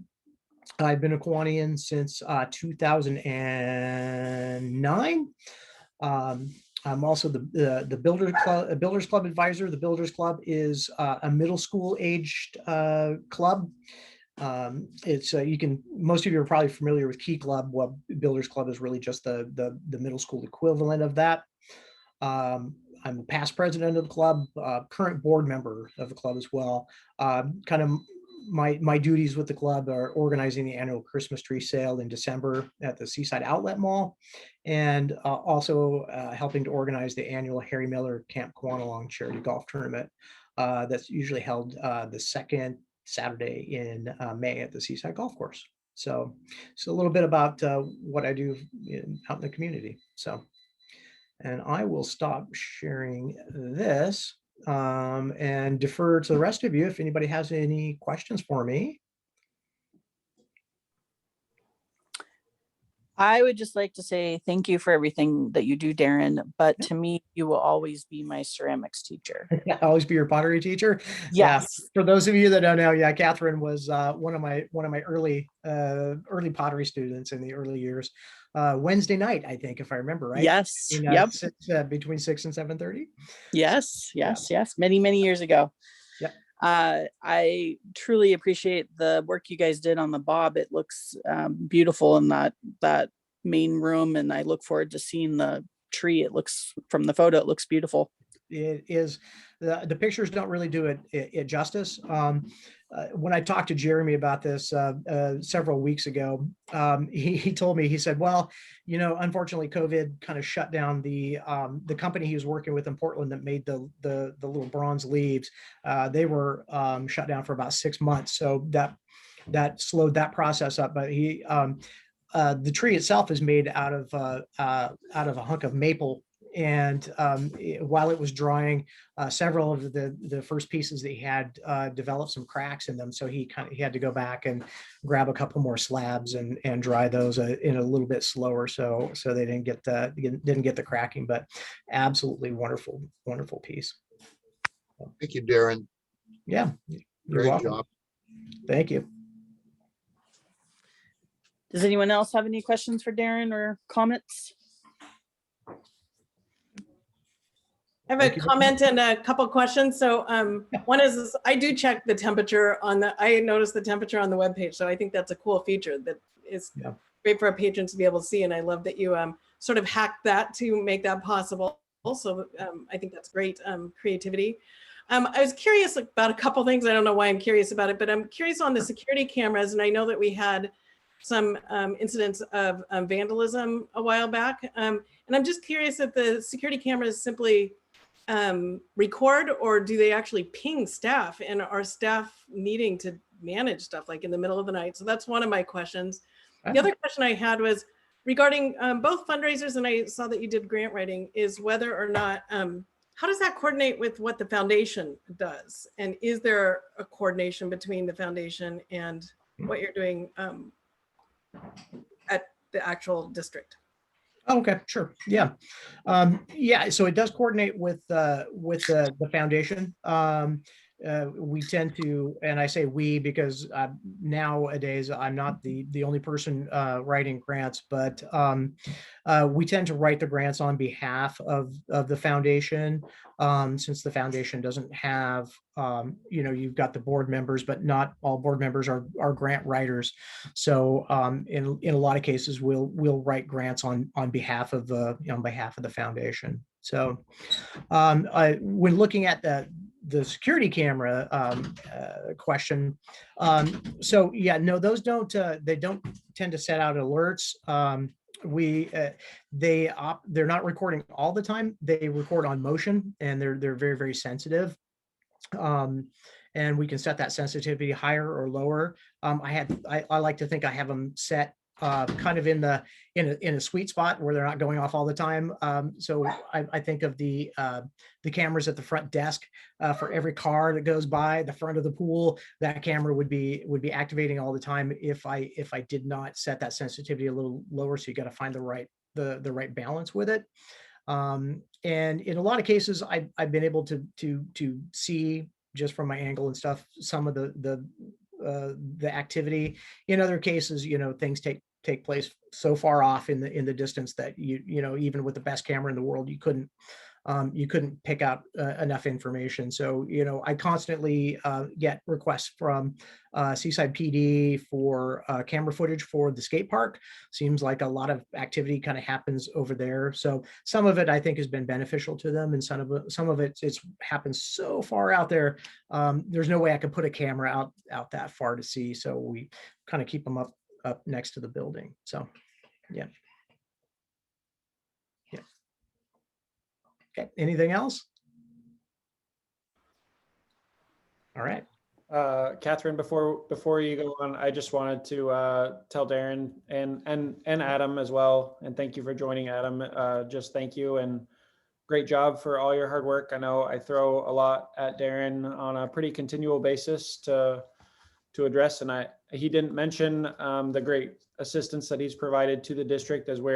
I've been a Kiwanian since 2009. I'm also the Builders Club advisor. The Builders Club is a middle school aged club. It's most of you are probably familiar with Key Club. Well, Builders Club is really just the middle school equivalent of that. I'm a past president of the club, current board member of the club as well. Kind of my duties with the club are organizing the annual Christmas tree sale in December at the Seaside Outlet Mall, and also helping to organize the annual Harry Miller Camp Kiwanalong charity golf tournament that's usually held the second Saturday in May at the Seaside Golf Course. So a little bit about what I do out in the community. So, and I will stop sharing this and defer to the rest of you if anybody has any questions for me. I would just like to say thank you for everything that you do, Darren. But to me, you will always be my ceramics teacher. Yeah, always be your pottery teacher. Yes. Yeah. For those of you that don't know, yeah, Catherine was one of my early pottery students in the early years. Wednesday night, I think, if I remember right. Yes. Yep. Between 6 and 7:30. Yes. Many years ago. Yep. I truly appreciate the work you guys did on the Bob. It looks beautiful in that main room, and I look forward to seeing the tree. It looks, from the photo, it looks beautiful. It is. The pictures don't really do it justice. When I talked to Jeremy about this several weeks ago, he told me, he said, well, unfortunately, COVID kind of shut down the company he was working with in Portland that made the little bronze leaves. They were shut down for about 6 months. So that slowed that process up. But the tree itself is made out of a hunk of maple. And while it was drying, several of the first pieces that he had developed some cracks in them. So he had to go back and grab a couple more slabs and dry those in a little bit slower. So they didn't get the cracking, but absolutely wonderful piece. Thank you, Darren. Yeah. You're Great welcome. job. Thank you. Does anyone else have any questions for Darren or comments? I have a comment and a couple questions. So one is I do check the temperature I noticed the temperature on the webpage. So I think that's a cool feature that is great for our patrons to be able to see. And I love that you sort of hacked that to make that possible. Also, I think that's great creativity. I was curious about a couple things. I don't know why I'm curious about it, but I'm curious on the security cameras. And I know that we had some incidents of vandalism a while back. And I'm just curious if the security cameras simply record, or do they actually ping staff, and are staff needing to manage stuff like in the middle of the night? So that's one of my questions. The other question I had was regarding both fundraisers, and I saw that you did grant writing, is whether or not, how does that coordinate with what the foundation does? And is there a coordination between the foundation and what you're doing at the actual district? Oh, okay, sure. Yeah. Yeah, so it does coordinate with the foundation. We tend to, and I say we because nowadays I'm not the only person writing grants, but we tend to write the grants on behalf of the foundation, since the foundation doesn't have, you've got the board members, but not all board members are grant writers. So in a lot of cases, we'll write grants on behalf of the foundation. So when looking at the security camera question, so yeah, no, those don't they don't tend to set out alerts. They're not recording all the time. They record on motion, and they're very, very sensitive. And we can set that sensitivity higher or lower. I like to think I have them set kind of in a sweet spot where they're not going off all the time. So I think of the cameras at the front desk for every car that goes by the front of the pool. That camera would be activating all the time if I did not set that sensitivity a little lower. So you got to find the right balance with it. And in a lot of cases, I've been able to see just from my angle and stuff some of the activity. In other cases, things take place so far off in the distance that even with the best camera in the world, you couldn't pick out enough information. So I constantly get requests from Seaside PD for camera footage for the skate park. Seems like a lot of activity kind of happens over there. So some of it I think has been beneficial to them, and some of it's happens so far out there. There's no way I could put a camera out that far to see. So we kind of keep them up next to the building. So yeah. Okay, anything else? All right. Catherine, before you go on, I just wanted to tell Darren and Adam as well, and thank you for joining, Adam. Just thank you and great job for all your hard work. I know I throw a lot at Darren on a pretty continual basis to address, and he didn't mention the great assistance that he's provided to the district as we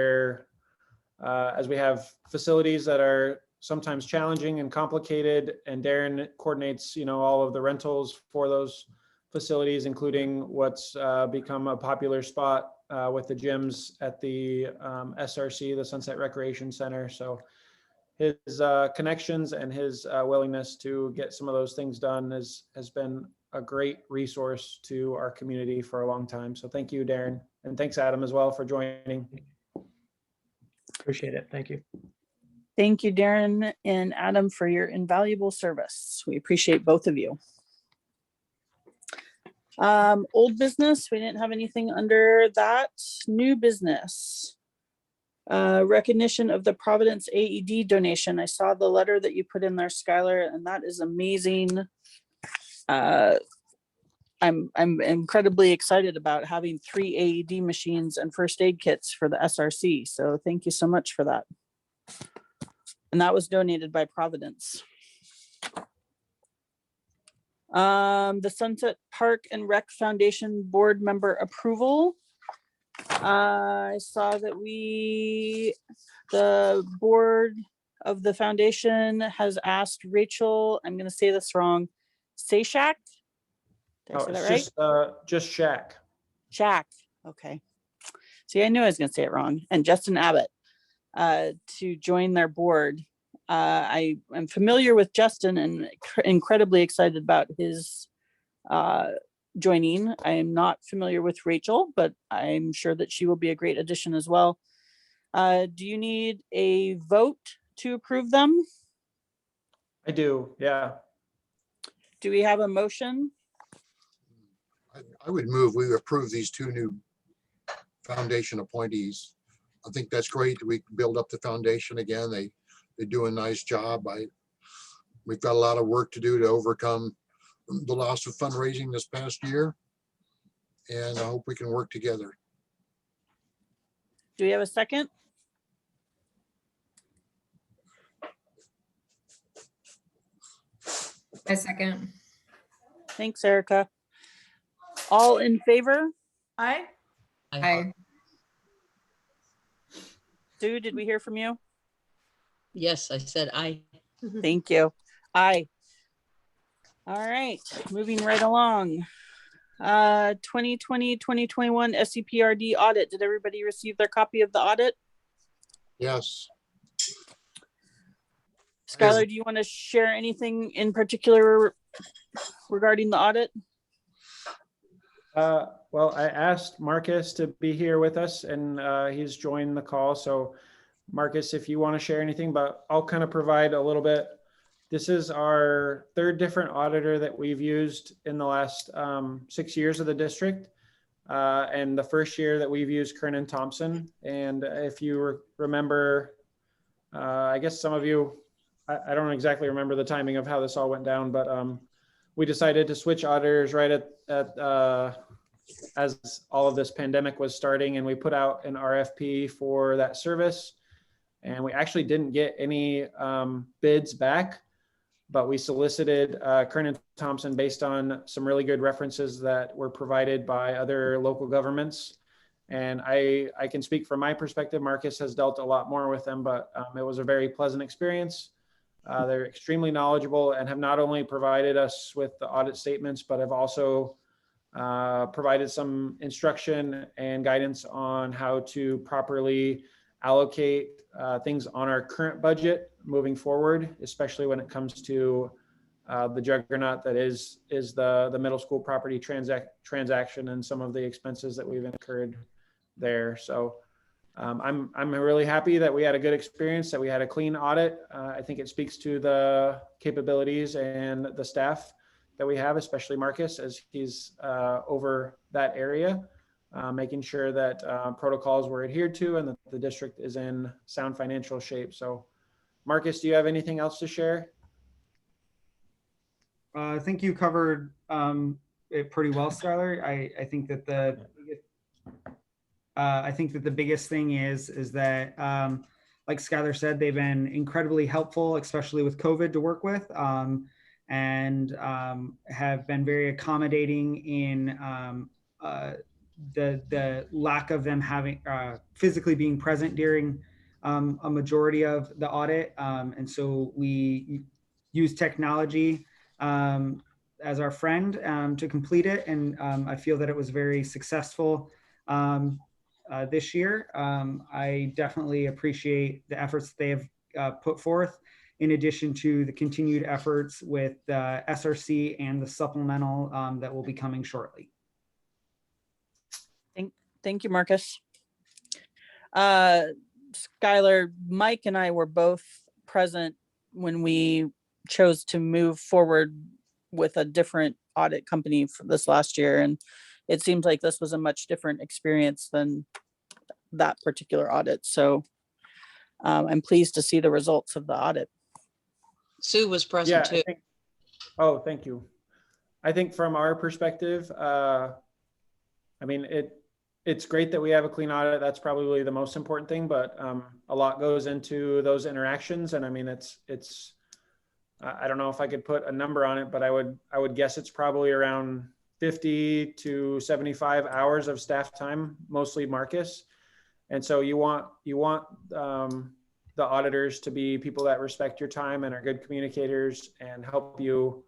have facilities that are sometimes challenging and complicated, and Darren coordinates, all of the rentals for those facilities, including what's become a popular spot with the gyms at the SRC, the Sunset Recreation Center. So his connections and his willingness to get some of those things done has been a great resource to our community for a long time. So thank you, Darren, and thanks, Adam, as well, for joining. Appreciate it. Thank you. Thank you, Darren and Adam, for your invaluable service. We appreciate both of you. Old business, we didn't have anything under that. New business. Recognition of the Providence AED donation. I saw the letter that you put in there, Skylar, and that is amazing. I'm incredibly excited about having 3 AED machines and first aid kits for the SRC. So thank you so much for that. And that was donated by Providence. The Sunset Park and Rec Foundation board member approval. I saw that the board of the foundation has asked Rachel, I'm going to say this wrong, Sashak? Did I say that right? Just Shaq. Shaq. Okay. See, I knew I was going to say it wrong. And Justin Abbott to join their board. I am familiar with Justin and incredibly excited about his joining. I am not familiar with Rachel, but I'm sure that she will be a great addition as well. Do you need a vote to approve them? I do, yeah. Do we have a motion? I would move we approve these 2 new foundation appointees. I think that's great that we can build up the foundation again. They do a nice job. We've got a lot of work to do to overcome the loss of fundraising this past year, and I hope we can work together. Do we have a second? I second. Thanks, Erica. All in favor? Aye. Aye. Sue, did we hear from you? Yes, I said aye. Thank you. Aye. All right, moving right along. 2020-2021 SEPRD audit. Did everybody receive their copy of the audit? Yes. Skylar, do you want to share anything in particular regarding the audit? Well, I asked Marcus to be here with us, and he's joined the call. So Marcus, if you want to share anything, but I'll kind of provide a little bit. This is our third different auditor that we've used in the last 6 years of the district. And the first year that we've used Kernan Thompson. And if you remember, I guess some of you, I don't exactly remember the timing of how this all went down, but we decided to switch auditors right at as all of this pandemic was starting, and we put out an RFP for that service. And we actually didn't get any bids back, but we solicited Kernan Thompson based on some really good references that were provided by other local governments. And I can speak from my perspective. Marcus has dealt a lot more with them, but it was a very pleasant experience. They're extremely knowledgeable and have not only provided us with the audit statements, but have also provided some instruction and guidance on how to properly allocate things on our current budget moving forward, especially when it comes to the juggernaut that is the middle school property transaction and some of the expenses that we've incurred there. So I'm really happy that we had a good experience, that we had a clean audit. I think it speaks to the capabilities and the staff that we have, especially Marcus, as he's over that area, making sure that protocols were adhered to and that the district is in sound financial shape. So Marcus, do you have anything else to share? I think you covered it pretty well, Skylar. I think that the biggest thing is that, like Skylar said, they've been incredibly helpful, especially with COVID, to work with, and have been very accommodating in the lack of them having physically being present during a majority of the audit. And so we use technology as our friend to complete it. And I feel that it was very successful this year. I definitely appreciate the efforts they have put forth, in addition to the continued efforts with the SRC and the supplemental that will be coming shortly. Thank you, Marcus. Skylar, Mike and I were both present when we chose to move forward with a different audit company for this last year. And it seems like this was a much different experience than that particular audit. So I'm pleased to see the results of the audit. Sue was present too. Oh, thank you. I think from our perspective, I mean, it's great that we have a clean audit. That's probably the most important thing, but a lot goes into those interactions. And I mean, it's I don't know if I could put a number on it, but I would guess it's probably around 50 to 75 hours of staff time, mostly Marcus. And so you want the auditors to be people that respect your time and are good communicators and help you,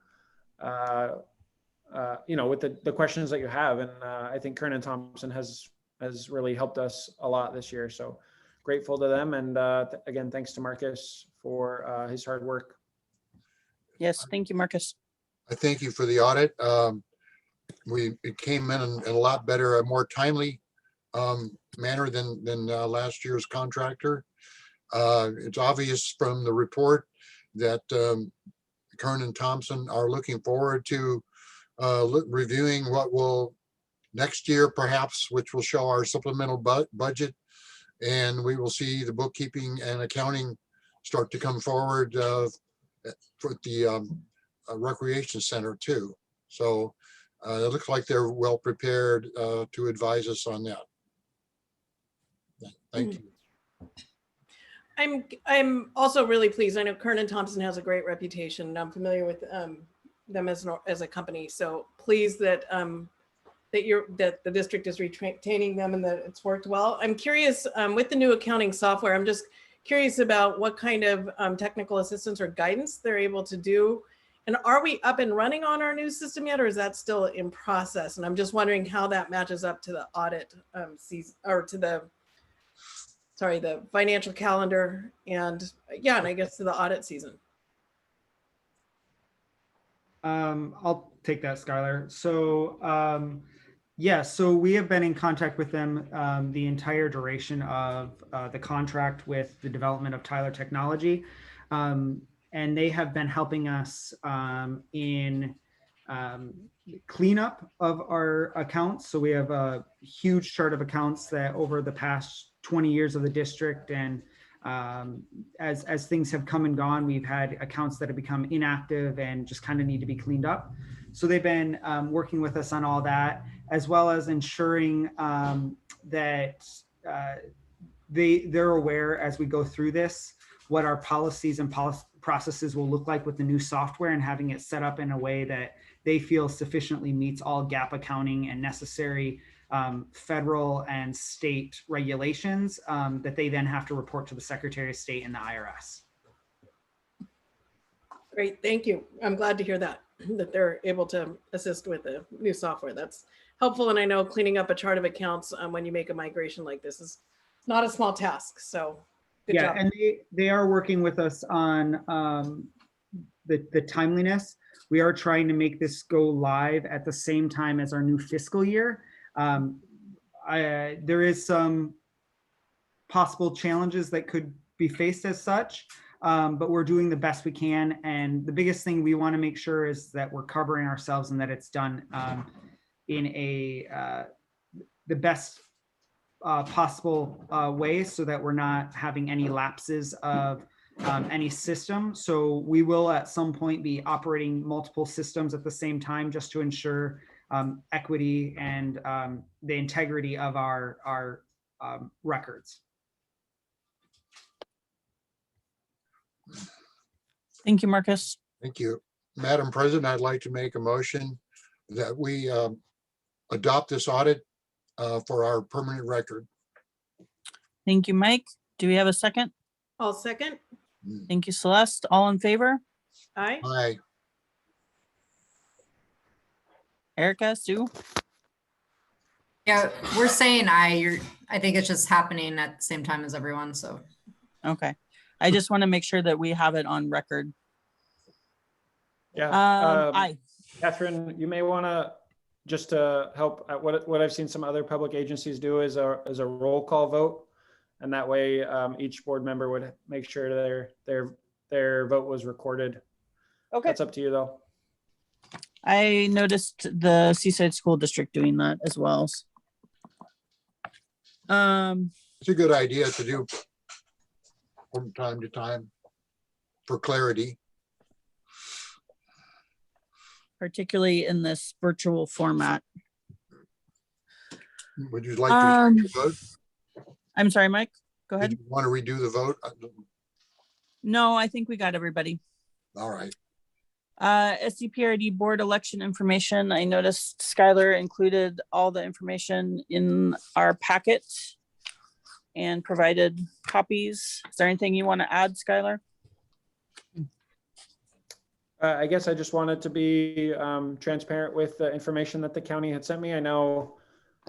with the questions that you have. And I think Kernan Thompson has really helped us a lot this year. So grateful to them. And again, thanks to Marcus for his hard work. Yes, thank you, Marcus. I thank you for the audit. It came in a lot better, a more timely manner than last year's contractor. It's obvious from the report that Kernan Thompson are looking forward to reviewing what will next year, perhaps, which will show our supplemental budget, and we will see the bookkeeping and accounting start to come forward for the recreation center too. So it looks like they're well prepared to advise us on that. Thank you. I'm also really pleased. I know Kernan Thompson has a great reputation. I'm familiar with them as a company. So pleased that that the district is retaining them and that it's worked well. I'm curious with the new accounting software. I'm just curious about what kind of technical assistance or guidance they're able to do. And are we up and running on our new system yet, or is that still in process? And I'm just wondering how that matches up to the audit season, or to the financial calendar, and and I guess to the audit season. I'll take that, Skylar. So so we have been in contact with them the entire duration of the contract with the development of Tyler Technology. And they have been helping us in cleanup of our accounts. So we have a huge chart of accounts that over the past 20 years of the district, and as things have come and gone, we've had accounts that have become inactive and just kind of need to be cleaned up. So they've been working with us on all that, as well as ensuring that they're aware as we go through this, what our policies and processes will look like with the new software, and having it set up in a way that they feel sufficiently meets all GAAP accounting and necessary federal and state regulations that they then have to report to the Secretary of State and the IRS. Great, thank you. I'm glad to hear that they're able to assist with the new software. That's helpful. And I know cleaning up a chart of accounts when you make a migration like this is not a small task. So good job. And they are working with us on the timeliness. We are trying to make this go live at the same time as our new fiscal year. There is some possible challenges that could be faced as such, but we're doing the best we can. And the biggest thing we want to make sure is that we're covering ourselves and that it's done in the best possible way, so that we're not having any lapses of any system. So we will at some point be operating multiple systems at the same time, just to ensure equity and the integrity of our records. Thank you, Marcus. Thank you. Madam President, I'd like to make a motion that we adopt this audit for our permanent record. Thank you, Mike. Do we have a second? I'll second. Thank you, Celeste. All in favor? Aye. Aye. Erica, Sue? Yeah, we're saying aye. I think it's just happening at the same time as everyone, so. Okay. I just want to make sure that we have it on record. Yeah. Aye. Catherine, you may want to just help. What I've seen some other public agencies do is a roll call vote, and that way each board member would make sure their vote was recorded. Okay. That's up to you though. I noticed the Seaside School District doing that as well. It's a good idea to do from time to time for clarity. Particularly in this virtual format. Would you like to vote? I'm sorry, Mike, go ahead. Did you want to redo the vote? No, I think we got everybody. All right. SEPRD board election information. I noticed Skylar included all the information in our packet and provided copies. Is there anything you want to add, Skylar? I guess I just wanted to be transparent with the information that the county had sent me. I know,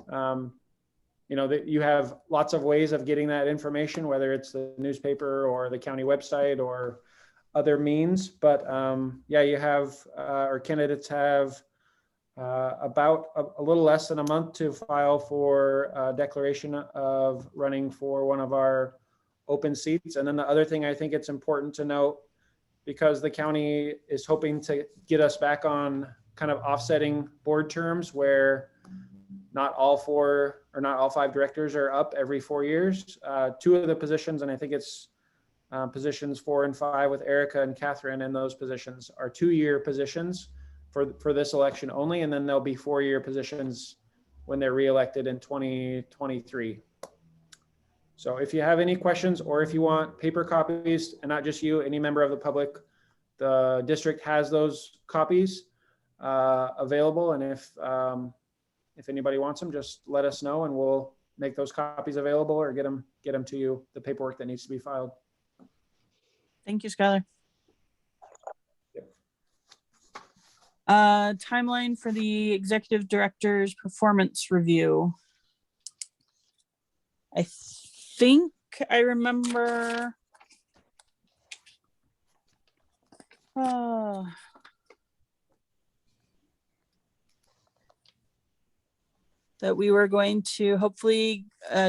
that you have lots of ways of getting that information, whether it's the newspaper or the county website or other means. But you have, or candidates have about a little less than a month to file for a declaration of running for one of our open seats. And then the other thing I think it's important to note, because the county is hoping to get us back on kind of offsetting board terms where not all 4 or not all 5 directors are up every 4 years. 2 of the positions, and I think it's positions 4 and 5 with Erica and Catherine in those positions, are 2-year positions for this election only. And then there'll be 4-year positions when they're reelected in 2023. So if you have any questions, or if you want paper copies, and not just you, any member of the public, the district has those copies available. And if anybody wants them, just let us know and we'll make those copies available or get them to you, the paperwork that needs to be filed. Thank you, Skylar. Yep. Timeline for the executive director's performance review. I think I remember that we were going to hopefully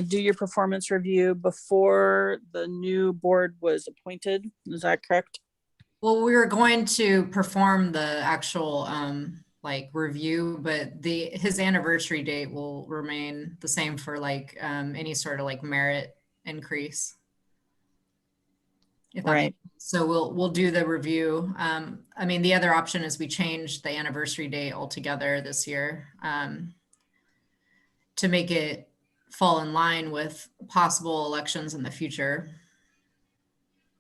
do your performance review before the new board was appointed. Is that correct? Well, we were going to perform the actual like review, but his anniversary date will remain the same for like any sort of like merit increase. Right. So we'll do the review. I mean, the other option is we change the anniversary date altogether this year to make it fall in line with possible elections in the future.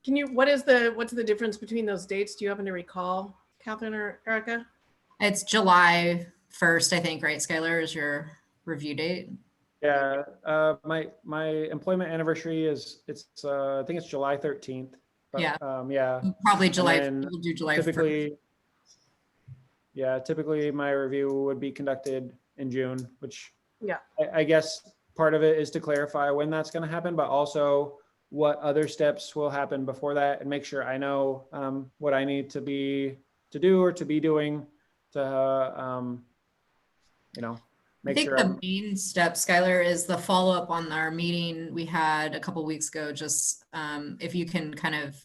Can you, what's the difference between those dates? Do you happen to recall, Catherine or Erica? It's July 1st, I think, right, Skylar, is your review date? Yeah, my employment anniversary is, I think it's July 13th. But, yeah. Yeah. Probably July, we'll do July 1st. Yeah, typically my review would be conducted in June, which yeah, I guess part of it is to clarify when that's going to happen, but also what other steps will happen before that, and make sure I know what I need to do or to be doing to, make sure. I think the main step, Skylar, is the follow-up on our meeting we had a couple weeks ago. Just if you can kind of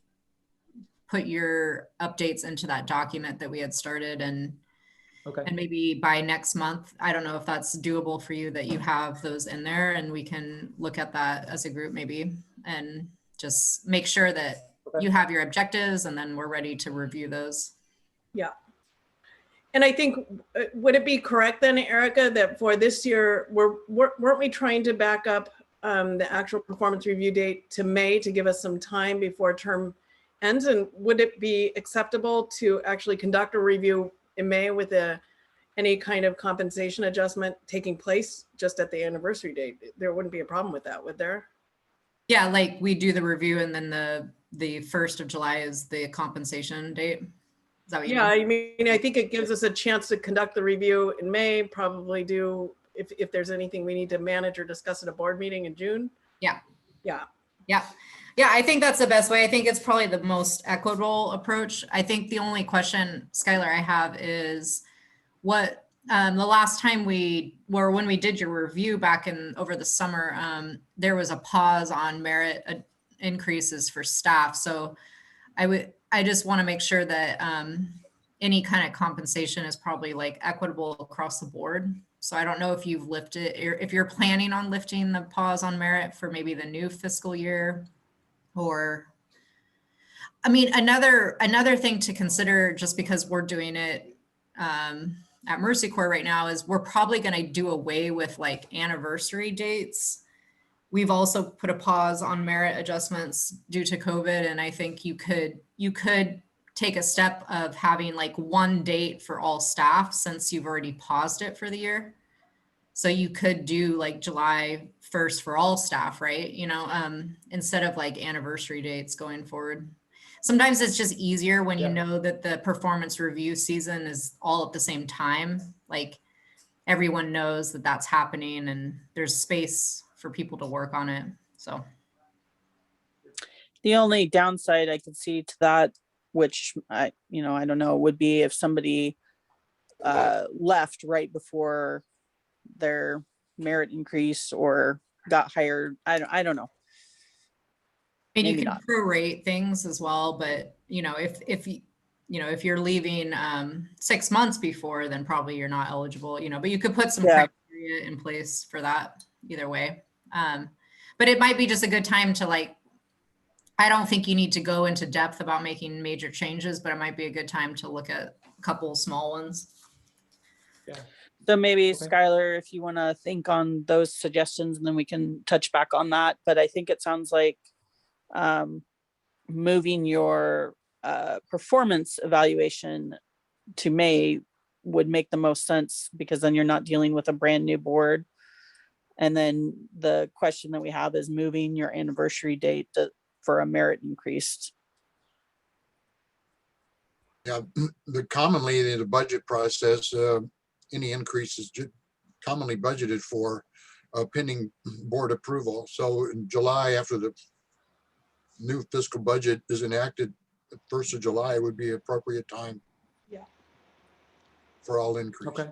put your updates into that document that we had started, and maybe by next month, I don't know if that's doable for you, that you have those in there and we can look at that as a group maybe, and just make sure that you have your objectives and then we're ready to review those. Yeah. And I think, would it be correct then, Erica, that for this year, weren't we trying to back up the actual performance review date to May to give us some time before term ends? And would it be acceptable to actually conduct a review in May with any kind of compensation adjustment taking place just at the anniversary date? There wouldn't be a problem with that, would there? Yeah, like we do the review and then the 1st of July is the compensation date. Is that what you mean? I mean, I think it gives us a chance to conduct the review in May, probably do, if there's anything we need to manage or discuss at a board meeting in June. Yeah. Yeah. Yeah. Yeah, I think that's the best way. I think it's probably the most equitable approach. I think the only question, Skylar, I have is what the last time when we did your review back over the summer, there was a pause on merit increases for staff. So I just want to make sure that any kind of compensation is probably like equitable across the board. So I don't know if you've lifted, if you're planning on lifting the pause on merit for maybe the new fiscal year, or, I mean, another thing to consider, just because we're doing it at Mercy Corps right now, is we're probably going to do away with like anniversary dates. We've also put a pause on merit adjustments due to COVID. And I think you could take a step of having like one date for all staff, since you've already paused it for the year. So you could do like July 1st for all staff, right? Instead of like anniversary dates going forward. Sometimes it's just easier when you know that the performance review season is all at the same time. Like everyone knows that that's happening and there's space for people to work on it. So the only downside I could see to that, which I don't know, would be if somebody left right before their merit increase or got hired. I don't know. And you can prorate things as well, but if you're leaving 6 months before, then probably you're not eligible, but you could put some criteria in place for that either way. But it might be just a good time to I don't think you need to go into depth about making major changes, but it might be a good time to look at a couple small ones. Yeah. So maybe Okay. Skylar, if you want to think on those suggestions, and then we can touch back on that. But I think it sounds like moving your performance evaluation to May would make the most sense, because then you're not dealing with a brand new board. And then the question that we have is moving your anniversary date for a merit increase. Yeah, commonly in the budget process, any increases commonly budgeted for pending board approval. So in July, after the new fiscal budget is enacted, the 1st of July would be appropriate time. Yeah. For all increase. Okay.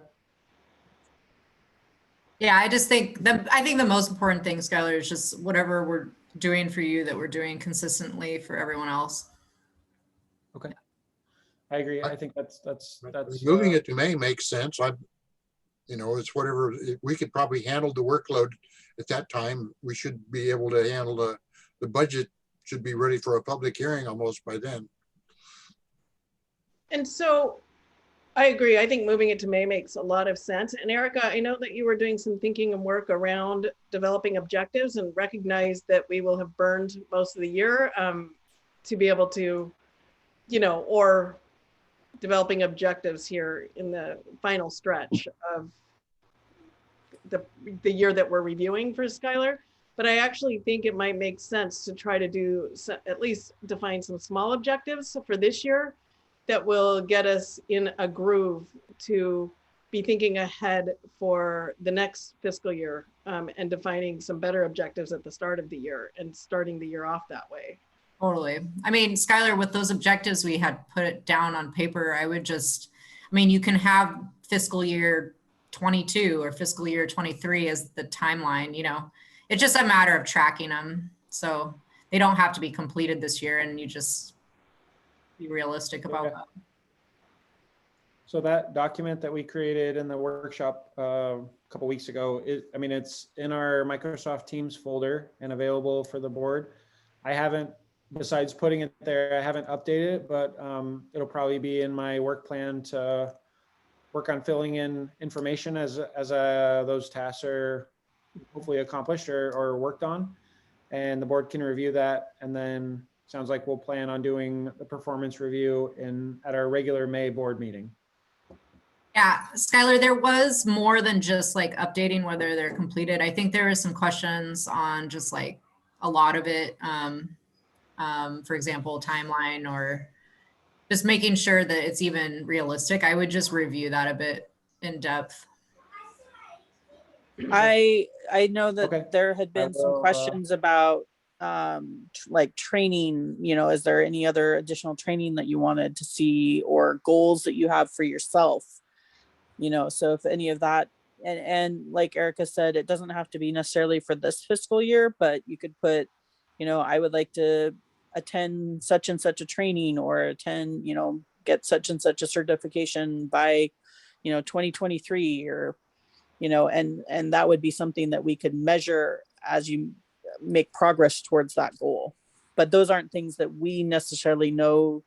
Yeah, I just think I think the most important thing, Skylar, is just whatever we're doing for you, that we're doing consistently for everyone else. Okay. I agree. I think that's Moving it to May makes sense. It's whatever, we could probably handle the workload at that time. We should be able to handle the budget should be ready for a public hearing almost by then. And so I agree. I think moving it to May makes a lot of sense. And Erica, I know that you were doing some thinking and work around developing objectives, and recognize that we will have burned most of the year to be able to, or developing objectives here in the final stretch of the year that we're reviewing for Skylar. But I actually think it might make sense to try to at least define some small objectives for this year that will get us in a groove to be thinking ahead for the next fiscal year, and defining some better objectives at the start of the year and starting the year off that way. Totally. I mean, Skylar, with those objectives we had put it down on paper, you can have fiscal year 22 or fiscal year 23 as the timeline, it's just a matter of tracking them. So they don't have to be completed this year, and you just be realistic about that. So that document that we created in the workshop a couple weeks ago, it's in our Microsoft Teams folder and available for the board. I haven't, besides putting it there, I haven't updated it, but it'll probably be in my work plan to work on filling in information as those tasks are hopefully accomplished or worked on, and the board can review that. And then sounds like we'll plan on doing the performance review at our regular May board meeting. Yeah, Skylar, there was more than just like updating whether they're completed. I think there was some questions on just like a lot of it. For example, timeline, or just making sure that it's even realistic. I would just review that a bit in depth. I know that Okay. there had been some questions about like training, is there any other additional training that you wanted to see, or goals that you have for yourself? So if any of that, and like Erica said, it doesn't have to be necessarily for this fiscal year, but you could put, I would like to attend such and such a training, or attend, get such and such a certification by, 2023, or, and that would be something that we could measure as you make progress towards that goal. But those aren't things that we necessarily know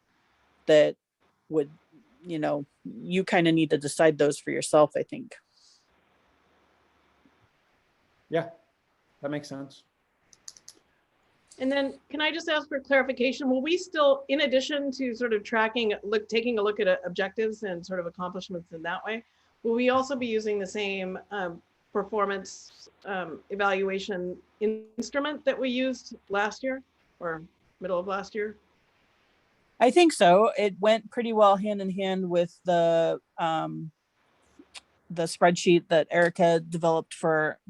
that would, you kind of need to decide those for yourself, I think. Yeah, that makes sense. And then can I just ask for clarification? Will we still, in addition to sort of taking a look at objectives and sort of accomplishments in that way, will we also be using the same performance evaluation instrument that we used last year, or middle of last year? I think so. It went pretty well hand in hand with the spreadsheet that Erica developed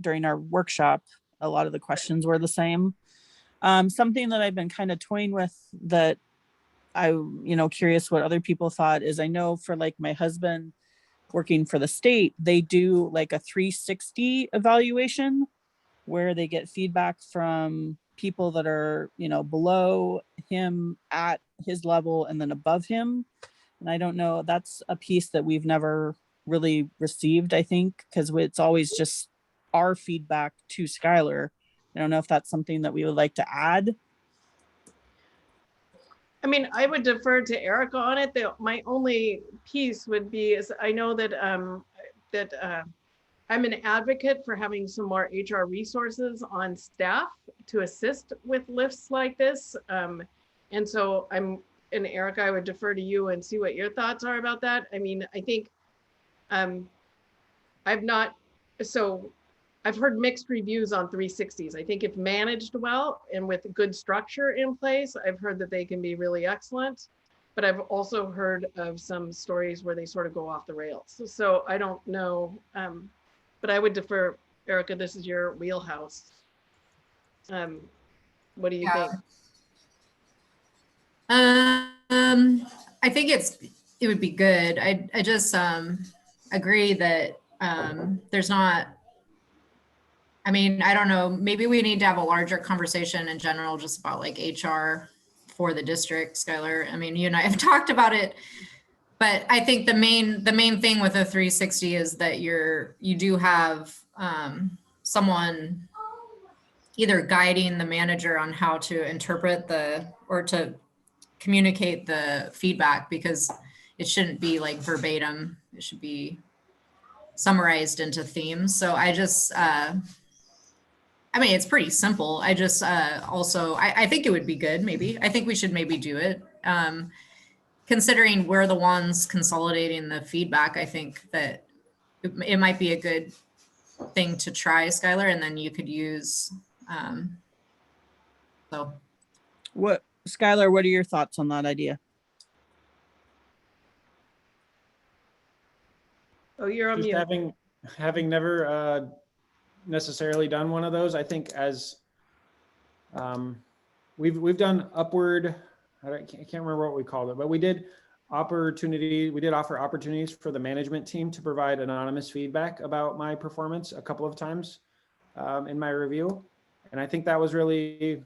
during our workshop. A lot of the questions were the same. Something that I've been kind of toying with that curious what other people thought is, I know for like my husband working for the state, they do like a 360 evaluation where they get feedback from people that are, below him, at his level, and then above him. And I don't know, that's a piece that we've never really received, I think, because it's always just our feedback to Skylar. I don't know if that's something that we would like to add. I mean, I would defer to Erica on it. My only piece would be is I know that that I'm an advocate for having some more HR resources on staff to assist with lifts like this. And so and Erica, I would defer to you and see what your thoughts are about that. I mean, I think I've heard mixed reviews on 360s. I think if managed well and with good structure in place, I've heard that they can be really excellent. But I've also heard of some stories where they sort of go off the rails. So I don't know, but I would defer, Erica, this is your wheelhouse. What do you think? I think it would be good. I just agree that there's not, I mean, I don't know, maybe we need to have a larger conversation in general just about like HR for the district, Skylar. I mean, you and I have talked about it, but I think the main thing with a 360 is that you do have someone either guiding the manager on how to interpret or to communicate the feedback, because it shouldn't be like verbatim. It should be summarized into themes. So I just, I mean, it's pretty simple. I just I think it would be good, maybe. I think we should maybe do it. Considering we're the ones consolidating the feedback, I think that it might be a good thing to try, Skylar, and then you could use, so. Skylar, what are your thoughts on that idea? Oh, you're on Just mute. having never necessarily done one of those, I think as we've done upward, I can't remember what we called it, but we did offer opportunities for the management team to provide anonymous feedback about my performance a couple of times in my review. And I think that was really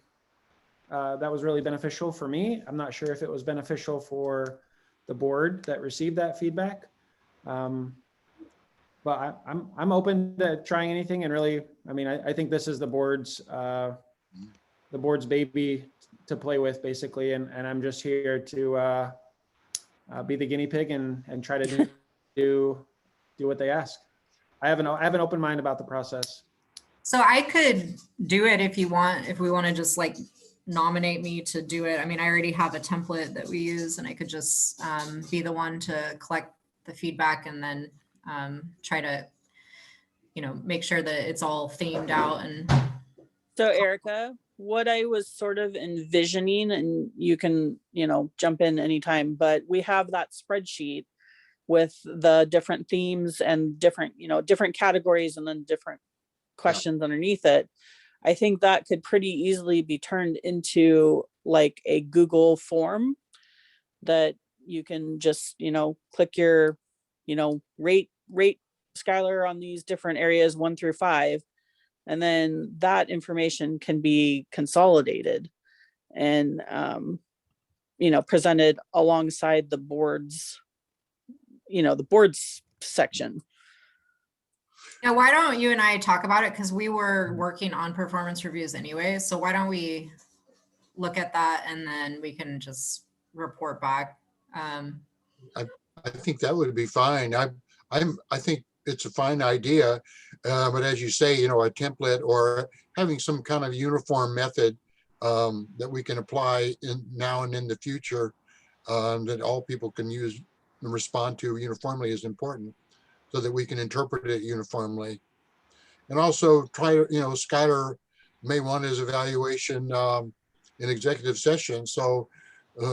beneficial for me. I'm not sure if it was beneficial for the board that received that feedback. But I'm open to trying anything, and really, I mean, I think this is the board's baby to play with, basically, and I'm just here to be the guinea pig and try to do what they ask. I have an open mind about the process. So I could do it if you want, if we want to just like nominate me to do it. I mean, I already have a template that we use, and I could just be the one to collect the feedback and then try to, make sure that it's all themed out. And so Erica, what I was sort of envisioning, and you can, jump in anytime, but we have that spreadsheet with the different themes and different categories and then different questions underneath it. I think that could pretty easily be turned into like a Google form that you can just, click your, rate Skylar on these different areas 1 through 5. And then that information can be consolidated and, presented alongside the board's, the board's section. now, why don't you and I talk about it? Because we were working on performance reviews anyway. So why don't we look at that and then we can just report back. I think that would be fine. I think it's a fine idea, but as you say, a template or having some kind of uniform method that we can apply now and in the future that all people can use and respond to uniformly is important, so that we can interpret it uniformly. And also try to, Skylar may want his evaluation in executive session, so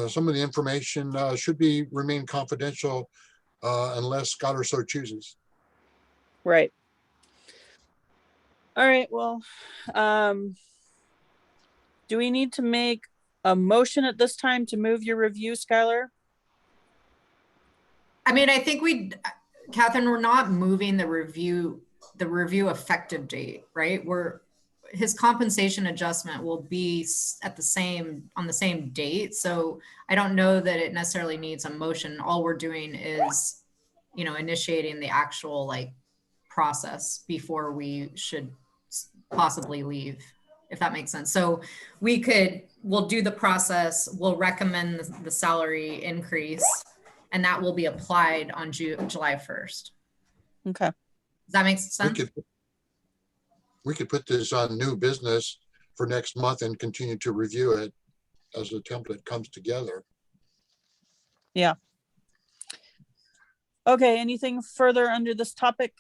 some of the information should remain confidential unless Skylar so chooses. Right. All right. Well, do we need to make a motion at this time to move your review, Skylar? I mean, I think Catherine, we're not moving the review effective date, right? His compensation adjustment will be on the same date. So I don't know that it necessarily needs a motion. All we're doing is, initiating the actual process before we should possibly leave, if that makes sense. So we'll do the process, we'll recommend the salary increase, and that will be applied on July 1st. Okay. Does that make We sense? could put this on new business for next month and continue to review it as the template comes together. Okay, anything further under this topic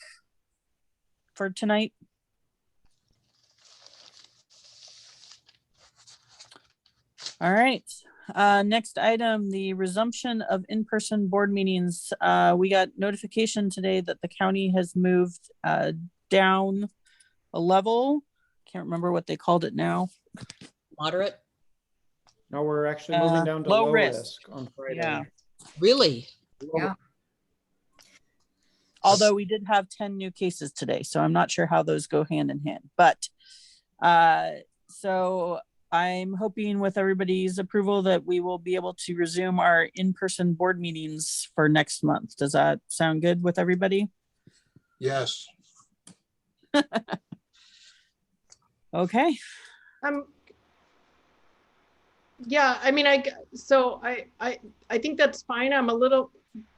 for tonight? All right, next item, the resumption of in-person board meetings. We got notification today that the county has moved down a level. Can't remember what they called it now. Moderate? No, we're actually moving down to low low risk. risk on Friday. Yeah. Really? Yeah. Although we did have 10 new cases today, so I'm not sure how those go hand in hand. But so I'm hoping with everybody's approval that we will be able to resume our in-person board meetings for next month. Does that sound good with everybody? Yes. Okay. Yeah, I mean, I think that's fine. I'm a little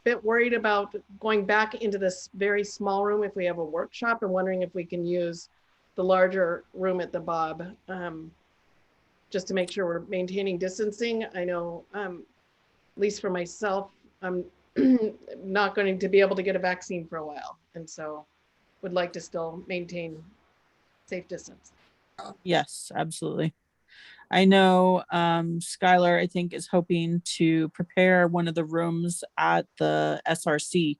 bit worried about going back into this very small room if we have a workshop, and wondering if we can use the larger room at the Bob, just to make sure we're maintaining distancing. I know, at least for myself, I'm not going to be able to get a vaccine for a while, and so would like to still maintain safe distance. Yes, absolutely. I know Skylar, I think, is hoping to prepare one of the rooms at the SRC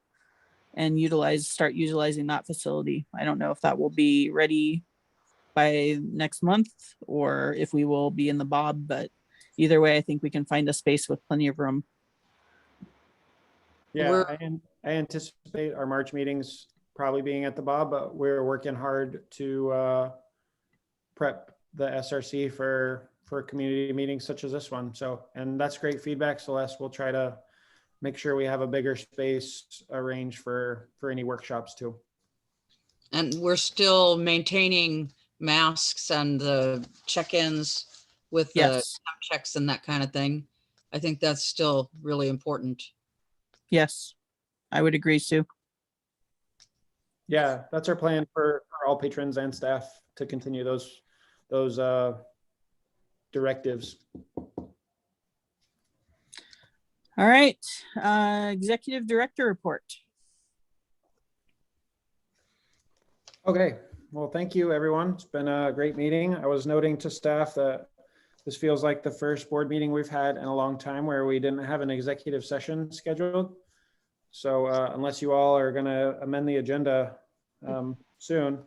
and start utilizing that facility. I don't know if that will be ready by next month or if we will be in the Bob, but either way, I think we can find a space with plenty of room. Yeah, I anticipate our March meetings probably being at the Bob, but we're working hard to prep the SRC for community meetings such as this one. So, and that's great feedback, Celeste. We'll try to make sure we have a bigger space arranged for any workshops too. And we're still maintaining masks and the check-ins with the Yes. temp checks and that kind of thing. I think that's still really important. Yes, I would agree, Sue. Yeah, that's our plan for all patrons and staff to continue those directives. All right, executive director report. Okay, well, thank you, everyone. It's been a great meeting. I was noting to staff that this feels like the first board meeting we've had in a long time where we didn't have an executive session scheduled. So unless you all are gonna amend the agenda soon,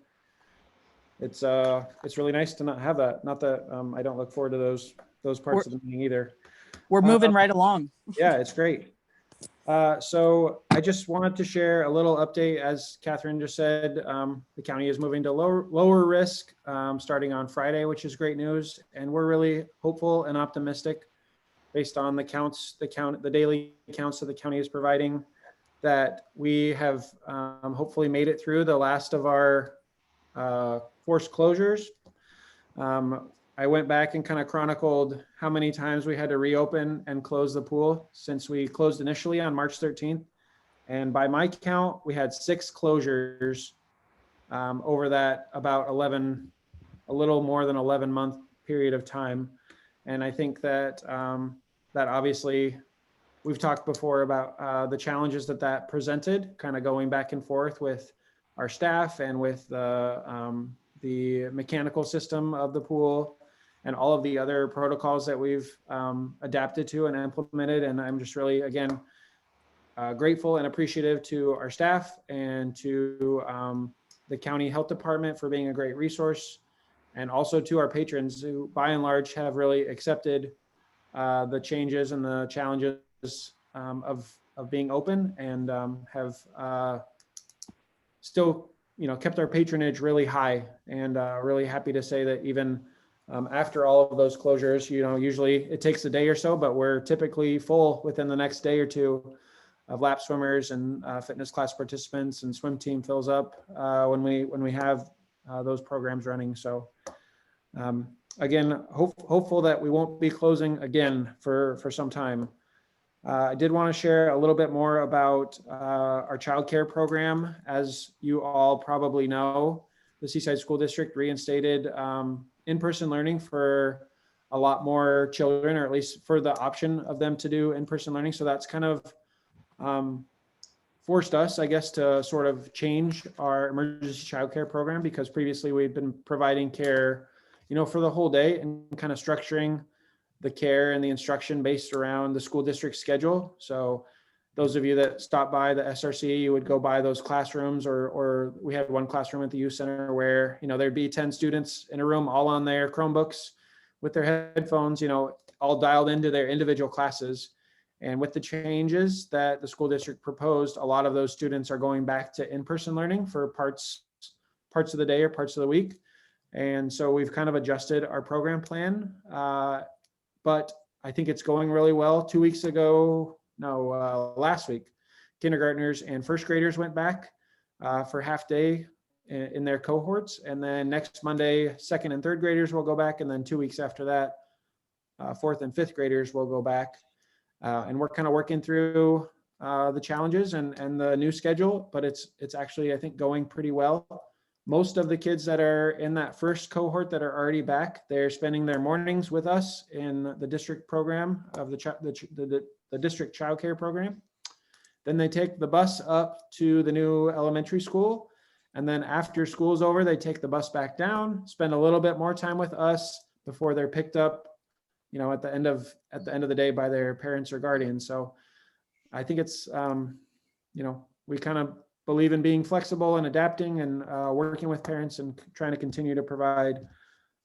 it's really nice to not have that. Not that I don't look forward to those parts of the meeting either. We're moving right along. Yeah, it's great. So I just wanted to share a little update. As Catherine just said, the county is moving to lower risk starting on Friday, which is great news. And we're really hopeful and optimistic based on the daily counts that the county is providing, that we have hopefully made it through the last of our forced closures. I went back and kind of chronicled how many times we had to reopen and close the pool since we closed initially on March 13th. And by my count, we had 6 closures over that about a little more than 11-month period of time. And I think that that obviously we've talked before about the challenges that presented, kind of going back and forth with our staff and with the mechanical system of the pool and all of the other protocols that we've adapted to and implemented. And I'm just really, again, grateful and appreciative to our staff and to the county health department for being a great resource, and also to our patrons who by and large have really accepted the changes and the challenges of being open, and have still, kept our patronage really high, and really happy to say that even after all of those closures, usually it takes a day or so, but we're typically full within the next day or two of lap swimmers and fitness class participants, and swim team fills up when we have those programs running. So again, hopeful that we won't be closing again for some time. I did want to share a little bit more about our childcare program. As you all probably know, the Seaside School District reinstated in-person learning for a lot more children, or at least for the option of them to do in-person learning. So that's kind of forced us, I guess, to sort of change our emergency childcare program, because previously we've been providing care, for the whole day and kind of structuring the care and the instruction based around the school district schedule. So those of you that stop by the SRC, you would go by those classrooms, or we had one classroom at the youth center where, there'd be 10 students in a room, all on their Chromebooks with their headphones, all dialed into their individual classes. And with the changes that the school district proposed, a lot of those students are going back to in-person learning for parts of the day or parts of the week. And so we've kind of adjusted our program plan. But I think it's going really well. Last week, kindergartners and first graders went back for half day in their cohorts. And then next Monday, second and third graders will go back. And then 2 weeks after that, fourth and fifth graders will go back. And we're kind of working through the challenges and the new schedule, but it's actually, I think, going pretty well. Most of the kids that are in that first cohort that are already back, they're spending their mornings with us in the district program of the district childcare program. Then they take the bus up to the new elementary school. And then after school's over, they take the bus back down, spend a little bit more time with us before they're picked up, at the end of the day by their parents or guardians. So I think it's, we kind of believe in being flexible and adapting and working with parents and trying to continue to provide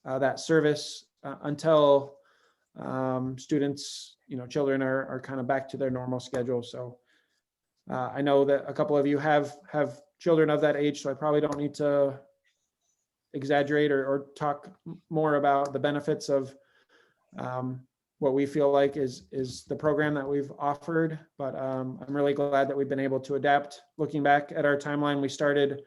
that service until students, children are kind of back to their normal schedule. So I know that a couple of you have children of that age, so I probably don't need to exaggerate or talk more about the benefits of what we feel like is the program that we've offered. But I'm really glad that we've been able to adapt. Looking back at our timeline, we started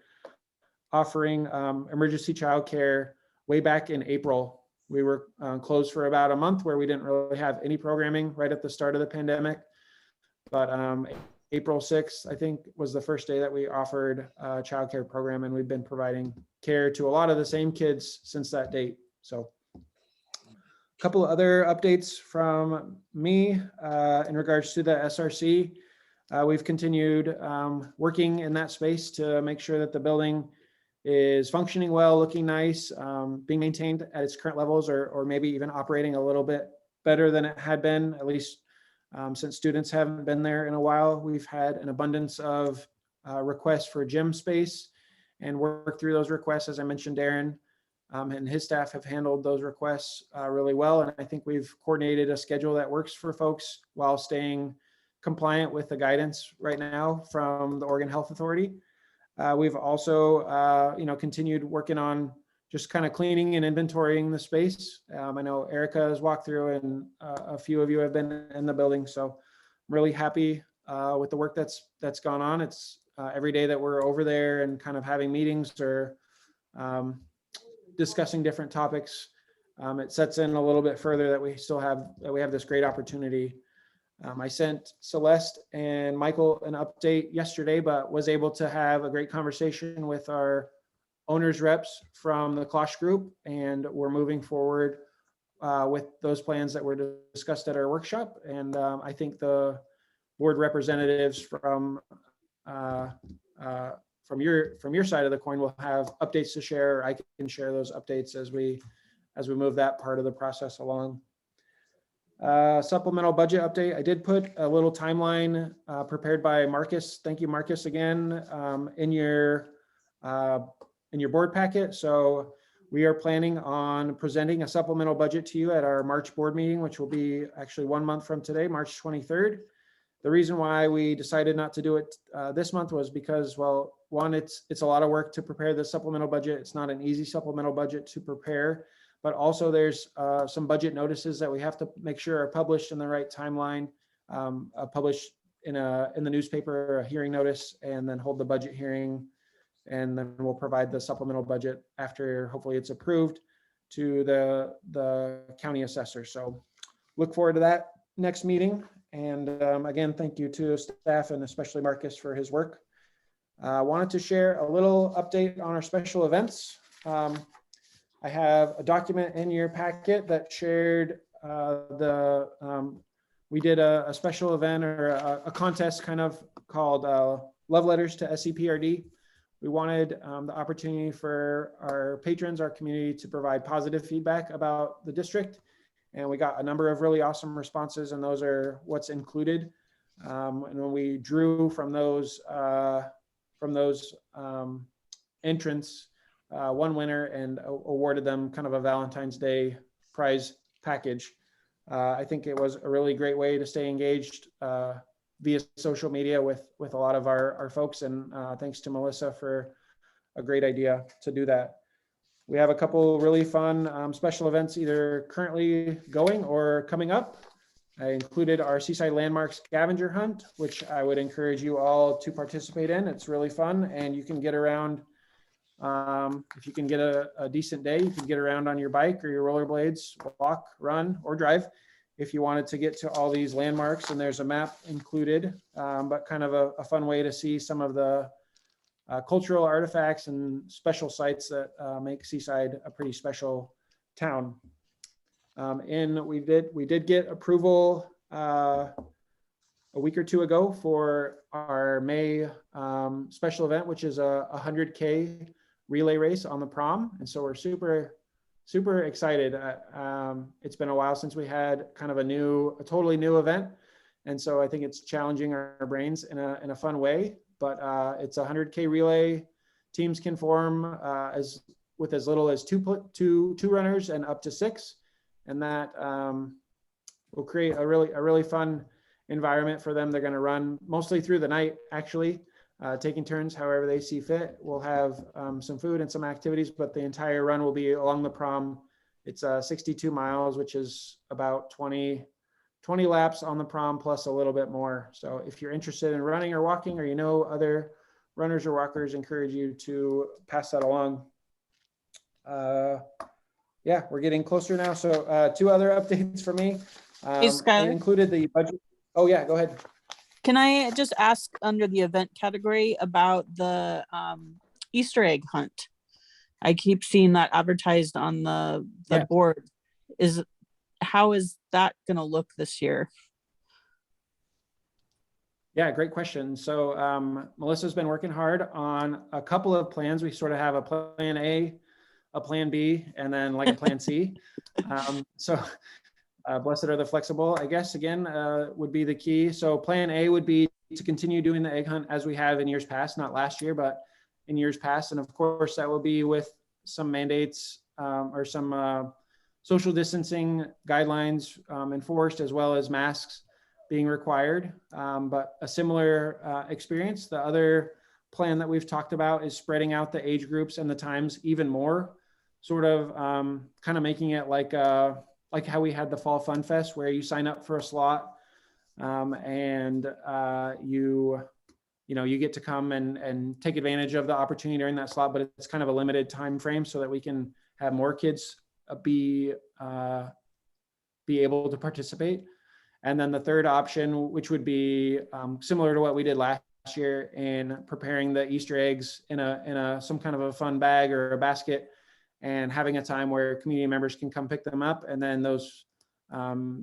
offering emergency childcare way back in April. We were closed for about a month where we didn't really have any programming right at the start of the pandemic. But April 6th, I think, was the first day that we offered a childcare program, and we've been providing care to a lot of the same kids since that date. So a couple of other updates from me in regards to the SRC. We've continued working in that space to make sure that the building is functioning well, looking nice, being maintained at its current levels, or maybe even operating a little bit better than it had been, at least since students haven't been there in a while. We've had an abundance of requests for gym space and work through those requests. As I mentioned, Darren and his staff have handled those requests really well. And I think we've coordinated a schedule that works for folks while staying compliant with the guidance right now from the Oregon Health Authority. We've also, continued working on just kind of cleaning and inventorying the space. I know Erica has walked through, and a few of you have been in the building. So I'm really happy with the work that's gone on. It's every day that we're over there and kind of having meetings or discussing different topics. It sets in a little bit further that we have this great opportunity. I sent Celeste and Michael an update yesterday, but was able to have a great conversation with our owners reps from the Klosh Group, and we're moving forward with those plans that were discussed at our workshop. And I think the board representatives from your side of the coin will have updates to share. I can share those updates as we move that part of the process along. Supplemental budget update. I did put a little timeline prepared by Marcus. Thank you, Marcus, again, in your board packet. So we are planning on presenting a supplemental budget to you at our March board meeting, which will be actually 1 month from today, March 23rd. The reason why we decided not to do it this month was because, well, one, it's a lot of work to prepare the supplemental budget. It's not an easy supplemental budget to prepare. But also there's some budget notices that we have to make sure are published in the right timeline, published in the newspaper, a hearing notice, and then hold the budget hearing. And then we'll provide the supplemental budget after hopefully it's approved to the county assessor. So look forward to that next meeting. And again, thank you to staff and especially Marcus for his work. I wanted to share a little update on our special events. I have a document in your packet that shared we did a special event or a contest kind of called Love Letters to SEPRD. We wanted the opportunity for our patrons, our community, to provide positive feedback about the district. And we got a number of really awesome responses, and those are what's included. And when we drew from those entrants, one winner and awarded them kind of a Valentine's Day prize package. I think it was a really great way to stay engaged via social media with a lot of our folks. And thanks to Melissa for a great idea to do that. We have a couple really fun special events either currently going or coming up. I included our Seaside Landmark Scavenger Hunt, which I would encourage you all to participate in. It's really fun, and you can get around. If you can get a decent day, you can get around on your bike or your rollerblades, walk, run, or drive if you wanted to get to all these landmarks. And there's a map included, but kind of a fun way to see some of the cultural artifacts and special sites that make Seaside a pretty special town. And we did get approval a week or two ago for our May special event, which is a 100K relay race on the prom. And so we're super excited. It's been a while since we had kind of a totally new event. And so I think it's challenging our brains in a fun way, but it's a 100K relay. Teams can form with as little as two runners and up to 6. And that will create a really fun environment for them. They're going to run mostly through the night, actually, taking turns however they see fit. We'll have some food and some activities, but the entire run will be along the prom. It's 62 miles, which is about 20 laps on the prom plus a little bit more. So if you're interested in running or walking, or you know other runners or walkers, encourage you to pass that along. Yeah, we're getting closer now. So 2 other updates for me. Hey, Skylar. I included the budget. Oh yeah, go ahead. Can I just ask under the event category about the Easter egg hunt? I keep seeing that advertised on the board. How is that going to look this year? Yeah, great question. So Melissa's been working hard on a couple of plans. We sort of have a plan A, a plan B, and then like a plan C. Blessed are the flexible, I guess, again, would be the key. So plan A would be to continue doing the egg hunt as we have in years past, not last year, but in years past. And of course, that will be with some mandates or some social distancing guidelines enforced, as well as masks being required. But a similar experience. The other plan that we've talked about is spreading out the age groups and the times even more, sort of kind of making it like how we had the Fall Fun Fest, where you sign up for a slot and you get to come and take advantage of the opportunity during that slot, but it's kind of a limited time frame so that we can have more kids be able to participate. And then the third option, which would be similar to what we did last year in preparing the Easter eggs in some kind of a fun bag or a basket, and having a time where community members can come pick them up. And then those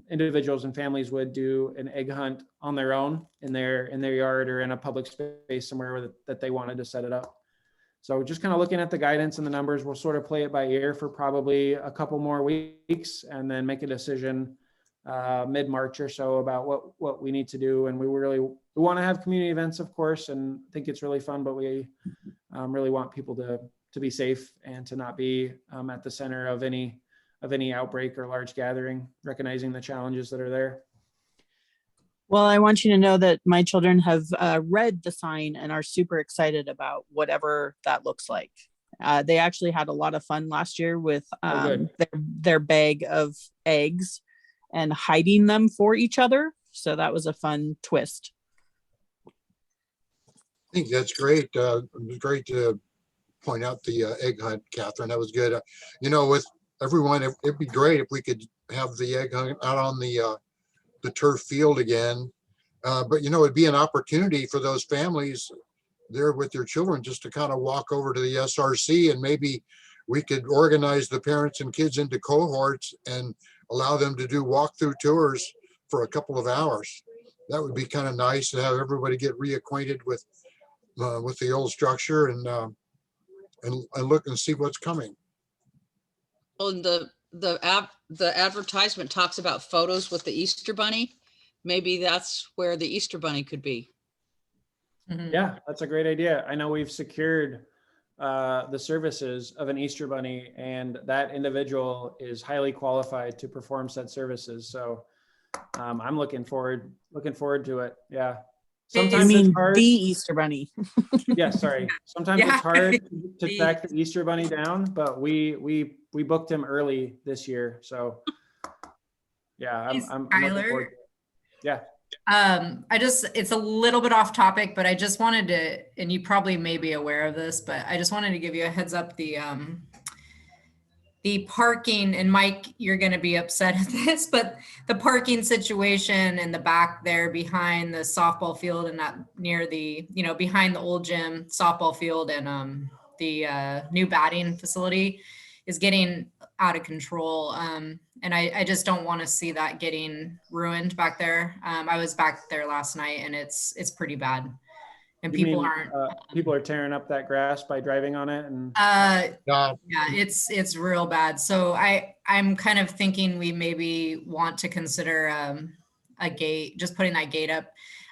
individuals and families would do an egg hunt on their own in their yard or in a public space somewhere that they wanted to set it up. So just kind of looking at the guidance and the numbers, we'll sort of play it by ear for probably a couple more weeks and then make a decision mid-March or so about what we need to do. And we want to have community events, of course, and think it's really fun, but we really want people to be safe and to not be at the center of any outbreak or large gathering, recognizing the challenges that are there. Well, I want you to know that my children have read the sign and are super excited about whatever that looks like. They actually had a lot of fun last year with their bag of eggs and hiding them for each other. So that was a fun twist. I think that's great. It was great to point out the egg hunt, Catherine. That was good. With everyone, it'd be great if we could have the egg hunt out on the the turf field again. But you know, it'd be an opportunity for those families there with their children just to kind of walk over to the SRC, and maybe we could organize the parents and kids into cohorts and allow them to do walkthrough tours for a couple of hours. That would be kind of nice to have everybody get reacquainted with the old structure and look and see what's coming. Well, and the advertisement talks about photos with the Easter Bunny. Maybe that's where the Easter Bunny could be. Yeah, that's a great idea. I know we've secured the services of an Easter Bunny, and that individual is highly qualified to perform said services. So I'm looking forward to it. Yeah. Sometimes it's hard. The Easter Bunny. Yeah, sorry. Sometimes it's hard to track the Easter Bunny down, but we booked him early this year. So yeah, I'm looking forward to it. Yeah. It's a little bit off topic, but I just wanted to, and you probably may be aware of this, but I just wanted to give you a heads up. The parking, and Mike, you're going to be upset at this, but the parking situation in the back there behind the softball field and that near the, behind the old gym softball field and the new batting facility is getting out of control. And I just don't want to see that getting ruined back there. I was back there last night and it's pretty bad. And people are tearing up that grass by driving on it. And yeah, it's real bad. So I'm kind of thinking we maybe want to consider a gate, just putting that gate up.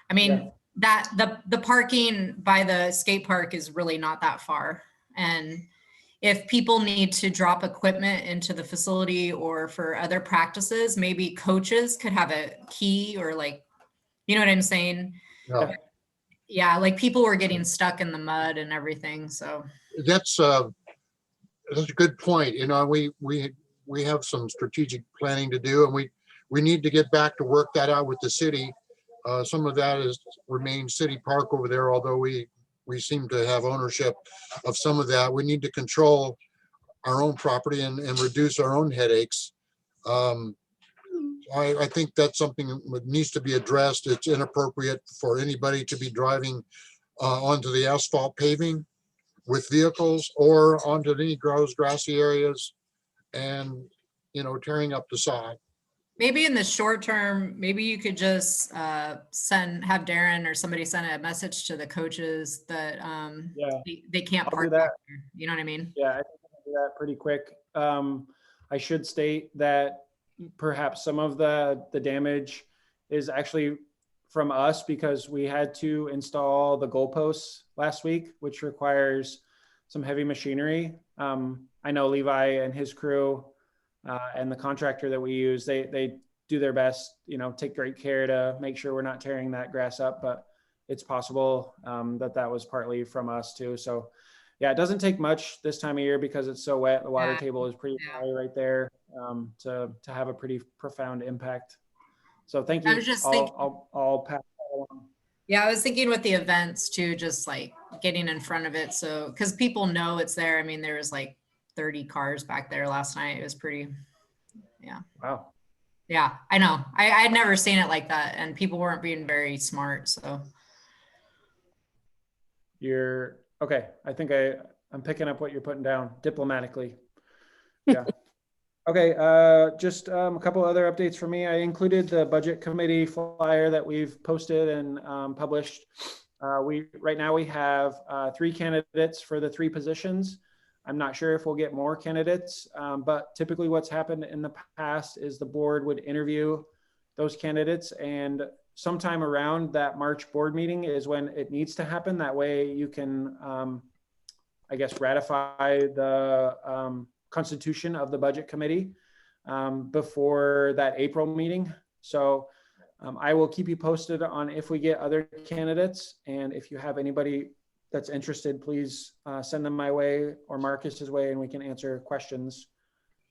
I mean, that the parking by the skate park is really not that far. And if people need to drop equipment into the facility or for other practices, maybe coaches could have a key or you know what I'm saying? Yeah, people were getting stuck in the mud and everything. So that's a good point. We have some strategic planning to do, and we need to get back to work that out with the city. Some of that remains city park over there, although we seem to have ownership of some of that. We need to control our own property and reduce our own headaches. I think that's something that needs to be addressed. It's inappropriate for anybody to be driving onto the asphalt paving with vehicles or onto any grassy areas and, tearing up the sod. maybe in the short term, maybe you could just have Darren or somebody send a message to the coaches that they can't park that. there. You know what I mean? Yeah, I think I can do that pretty quick. I should state that perhaps some of the damage is actually from us because we had to install the goalposts last week, which requires some heavy machinery. I know Levi and his crew and the contractor that we use, they do their best, take great care to make sure we're not tearing that grass up, but it's possible that was partly from us too. So yeah, it doesn't take much this time of year because it's so wet. The water table is pretty high right there to have a pretty profound impact. So thank you. I was just I'll pass that along. Yeah, I was thinking with the events too, just getting in front of it. So, because people know it's there. I mean, there was 30 cars back there last night. It was pretty, Wow. Yeah, I know. I'd never seen it like that, and people weren't being very smart. So. You're okay. I think I'm picking up what you're putting down diplomatically. Yeah. Okay. Just a couple other updates for me. I included the budget committee flyer that we've posted and published. Right now we have 3 candidates for the 3 positions. I'm not sure if we'll get more candidates, but typically what's happened in the past is the board would interview those candidates, and sometime around that March board meeting is when it needs to happen. That way you can, I guess, ratify the constitution of the budget committee before that April meeting. So I will keep you posted on if we get other candidates, and if you have anybody that's interested, please send them my way or Marcus's way, and we can answer questions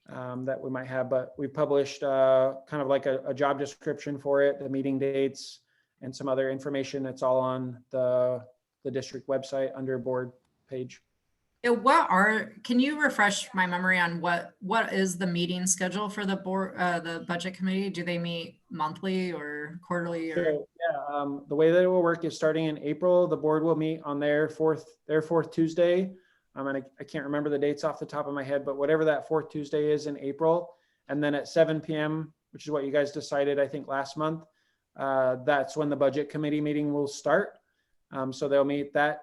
that we might have. But we published kind of like a job description for it, the meeting dates, and some other information. It's all on the district website under board page. Can you refresh my memory on what is the meeting schedule for the board, the budget committee? Do they meet monthly or quarterly or? So, yeah, the way that it will work is starting in April, the board will meet on their fourth Tuesday. And I can't remember the dates off the top of my head, but whatever that fourth Tuesday is in April. And then at 7 p.m., which is what you guys decided, I think last month, that's when the budget committee meeting will start. So they'll meet that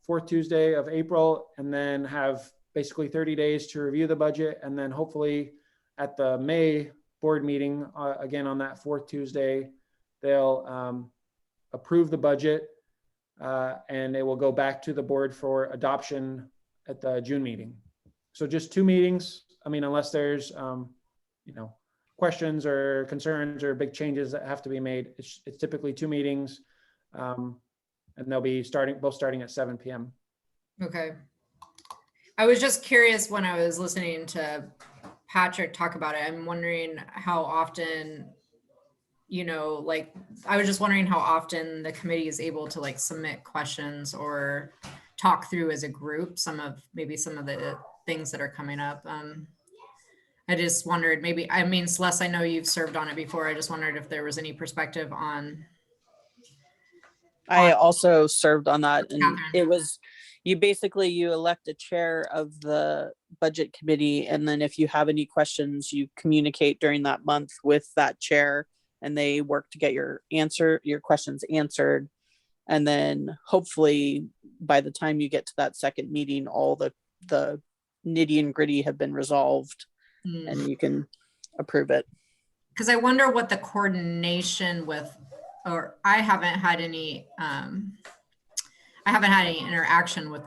fourth Tuesday of April, and then have basically 30 days to review the budget. And then hopefully at the May board meeting, again on that fourth Tuesday, they'll approve the budget, and it will go back to the board for adoption at the June meeting. So just 2 meetings. I mean, unless there's questions or concerns or big changes that have to be made, it's typically 2 meetings. And they'll be both starting at 7 p.m. Okay. I was just curious when I was listening to Patrick talk about it. I'm wondering how often, I was just wondering how often the committee is able to submit questions or talk through as a group some of the things that are coming up. I just wondered Celeste, I know you've served on it before. I just wondered if there was any perspective on. I also served on that, and Catherine. it was, you elect a chair of the budget committee, and then if you have any questions, you communicate during that month with that chair, and they work to get your questions answered. And then hopefully by the time you get to that second meeting, all the nitty and gritty have been resolved, and you can approve it. Because I wonder what the coordination with, or I haven't had any interaction with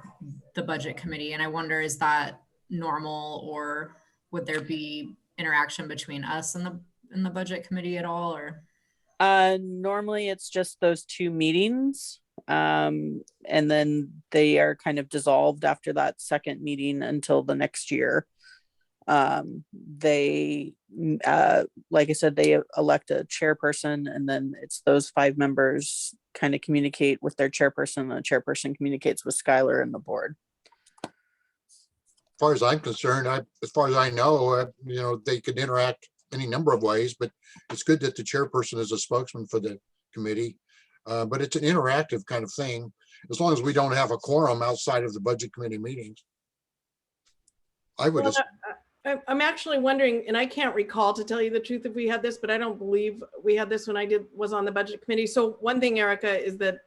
the budget committee, and I wonder, is that normal, or would there be interaction between us and the budget committee at all? Or normally it's just those 2 meetings, and then they are kind of dissolved after that second meeting until the next year. They like I said, they elect a chairperson, and then it's those 5 members kind of communicate with their chairperson, and the chairperson communicates with Skylar and the board. As far as I'm concerned, as far as I know, they could interact any number of ways, but it's good that the chairperson is a spokesman for the committee. But it's an interactive kind of thing, as long as we don't have a quorum outside of the budget committee meetings. I'm actually wondering, and I can't recall, to tell you the truth, if we had this, but I don't believe we had this when I was on the budget committee. So one thing, Erica, is that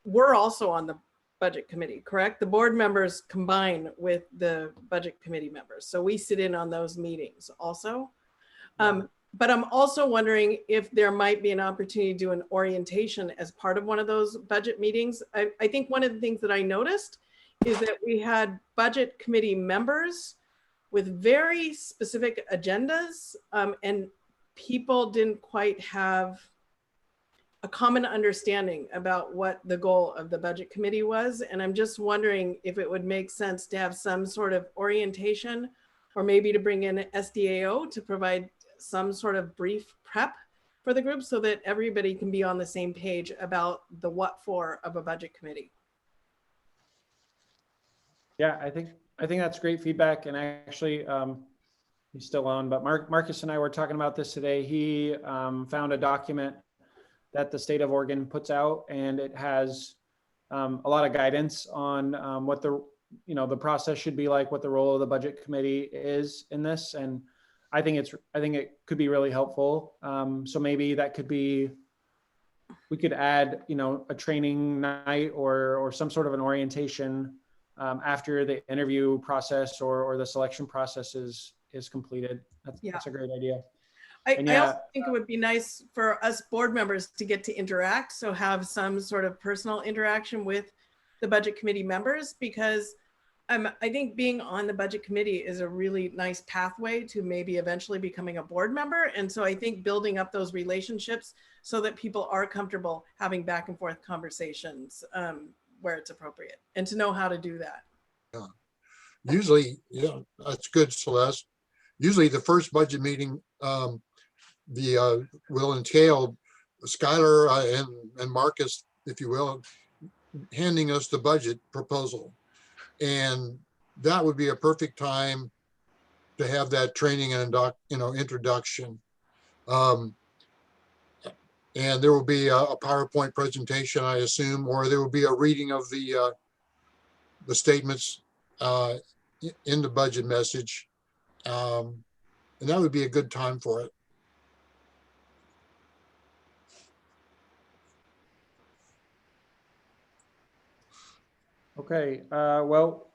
we're also on the budget committee, correct? The board members combine with the budget committee members. So we sit in on those meetings also. But I'm also wondering if there might be an opportunity to do an orientation as part of one of those budget meetings. I think one of the things that I noticed is that we had budget committee members with very specific agendas, and people didn't quite have a common understanding about what the goal of the budget committee was. And I'm just wondering if it would make sense to have some sort of orientation, or maybe to bring in SDAO to provide some sort of brief prep for the group, so that everybody can be on the same page about the what for of a budget committee. Yeah, I think that's great feedback. And actually, he's still on, but Marcus and I were talking about this today. He found a document that the state of Oregon puts out, and it has a lot of guidance on what the process should be like, what the role of the budget committee is in this. And I think it could be really helpful. So maybe that could be, we could add, a training night or some sort of an orientation after the interview process or the selection process is completed. That's a great idea. I also think it would be nice for us board members to get to interact. So have some sort of personal interaction with the budget committee members, because I think being on the budget committee is a really nice pathway to maybe eventually becoming a board member. And so I think building up those relationships so that people are comfortable having back and forth conversations where it's appropriate, and to know how to do that. Yeah. Usually, that's good, Celeste. Usually the first budget meeting will entail Skylar and Marcus, if you will, handing us the budget proposal. And that would be a perfect time to have that training and introduction. And there will be a PowerPoint presentation, I assume, or there will be a reading of the statements in the budget message. And that would be a good time for it. Okay, well,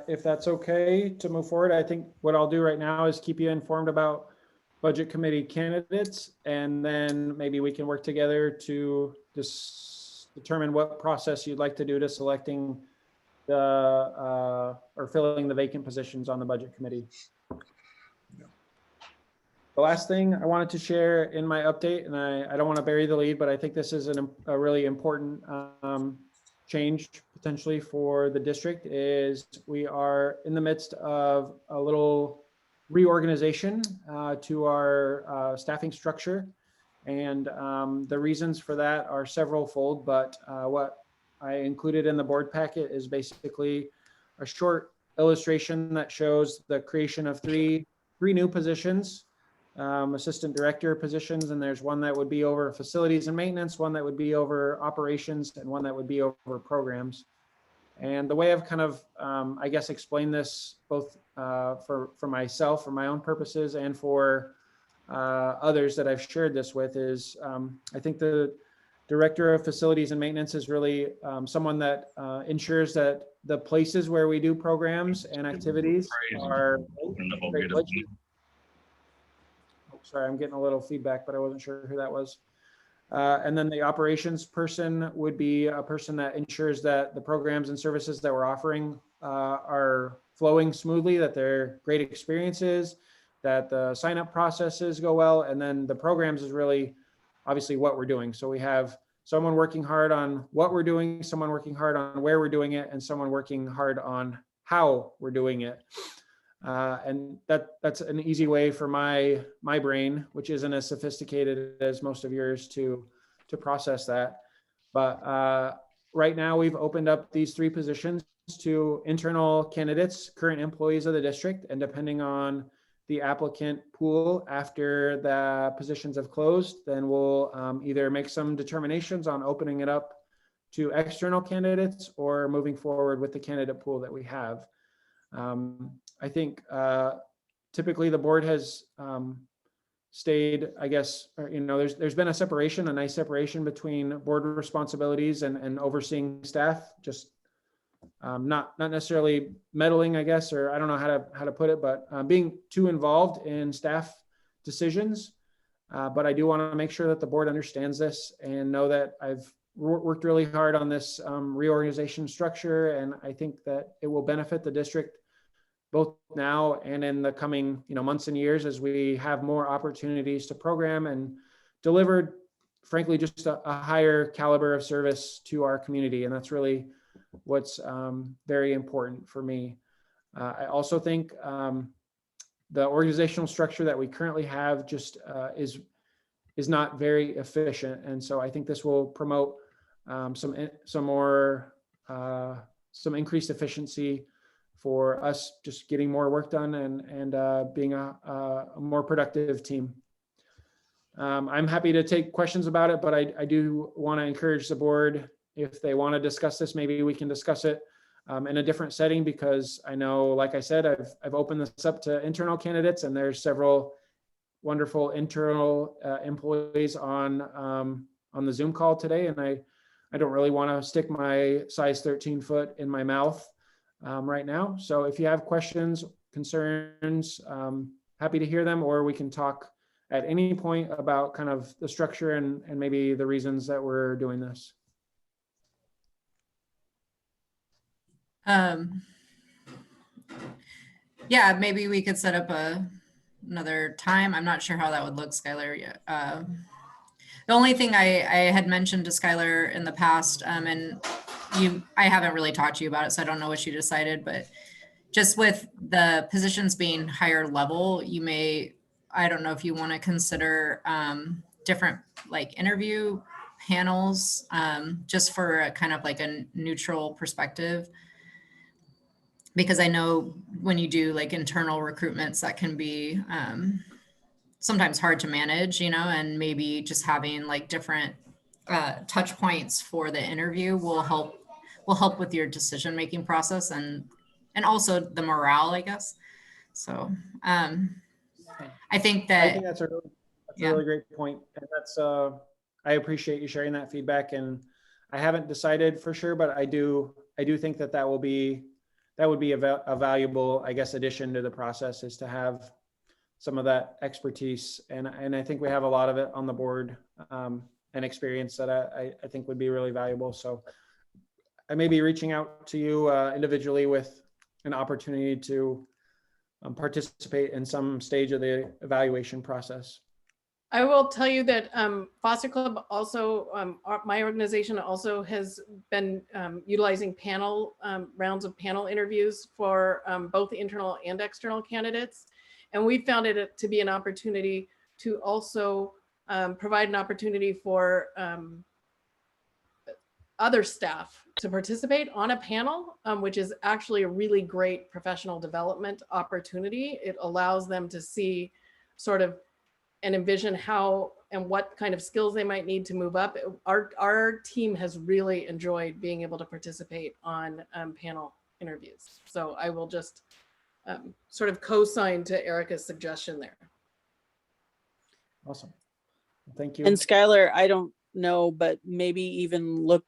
if that's okay to move forward, I think what I'll do right now is keep you informed about budget committee candidates, and then maybe we can work together to just determine what process you'd like to do to selecting the or filling the vacant positions on the budget committee. The last thing I wanted to share in my update, and I don't want to bury the lead, but I think this is a really important change potentially for the district, is we are in the midst of a little reorganization to our staffing structure. And the reasons for that are several fold, but what I included in the board packet is basically a short illustration that shows the creation of three new positions, assistant director positions, and there's one that would be over facilities and maintenance, one that would be over operations, and one that would be over programs. And the way I've kind of, I guess, explained this both for myself, for my own purposes, and for others that I've shared this with is, I think the director of facilities and maintenance is really someone that ensures that the places where we do programs and activities are great places. Oh, sorry, I'm getting a little feedback, but I wasn't sure who that was. And then the operations person would be a person that ensures that the programs and services that we're offering are flowing smoothly, that they're great experiences, that the sign-up processes go well. And then the programs is really obviously what we're doing. So we have someone working hard on what we're doing, someone working hard on where we're doing it, and someone working hard on how we're doing it. And that's an easy way for my brain, which isn't as sophisticated as most of yours, to process that. But right now we've opened up these three positions to internal candidates, current employees of the district, and depending on the applicant pool after the positions have closed, then we'll either make some determinations on opening it up to external candidates or moving forward with the candidate pool that we have. I think typically the board has stayed, I guess, there's been a nice separation between board responsibilities and overseeing staff, just not necessarily meddling, I guess, or I don't know how to put it, but being too involved in staff decisions. But I do want to make sure that the board understands this and know that I've worked really hard on this reorganization structure, and I think that it will benefit the district both now and in the coming months and years as we have more opportunities to program and deliver, frankly, just a higher caliber of service to our community. And that's really what's very important for me. I also think the organizational structure that we currently have just is not very efficient. And so I think this will promote some increased efficiency for us, just getting more work done and being a more productive team. I'm happy to take questions about it, but I do want to encourage the board, if they want to discuss this, maybe we can discuss it in a different setting, because I know, like I said, I've opened this up to internal candidates, and there's several wonderful internal employees on the Zoom call today, and I don't really want to stick my size 13 foot in my mouth right now. So if you have questions, concerns, happy to hear them, or we can talk at any point about kind of the structure and maybe the reasons that we're doing this. Yeah, maybe we could set up another time. I'm not sure how that would look, Skylar. Yet. The only thing I had mentioned to Skylar in the past, and I haven't really talked to you about it, so I don't know what you decided, but just with the positions being higher level, I don't know if you want to consider different like interview panels, just for a kind of like a neutral perspective. because I know when you do like internal recruitments, that can be sometimes hard to manage, you know, and maybe just having like different touch points for the interview will help with your decision-making process and also the morale, I guess. So I think that that's a yeah. really great point. And that's, I appreciate you sharing that feedback. And I haven't decided for sure, but I do think that would be a valuable, I guess, addition to the process, is to have some of that expertise. And I think we have a lot of it on the board and experience that I think would be really valuable. So I may be reaching out to you individually with an opportunity to participate in some stage of the evaluation process. I will tell you that Foster Club also, my organization also has been utilizing rounds of panel interviews for both internal and external candidates. And we found it to be an opportunity to also provide an opportunity for other staff to participate on a panel, which is actually a really great professional development opportunity. It allows them to see sort of and envision how and what kind of skills they might need to move up. Our team has really enjoyed being able to participate on panel interviews. So I will just sort of co-sign to Erica's suggestion there. Awesome. Thank you. And Skylar, I don't know, but maybe even look,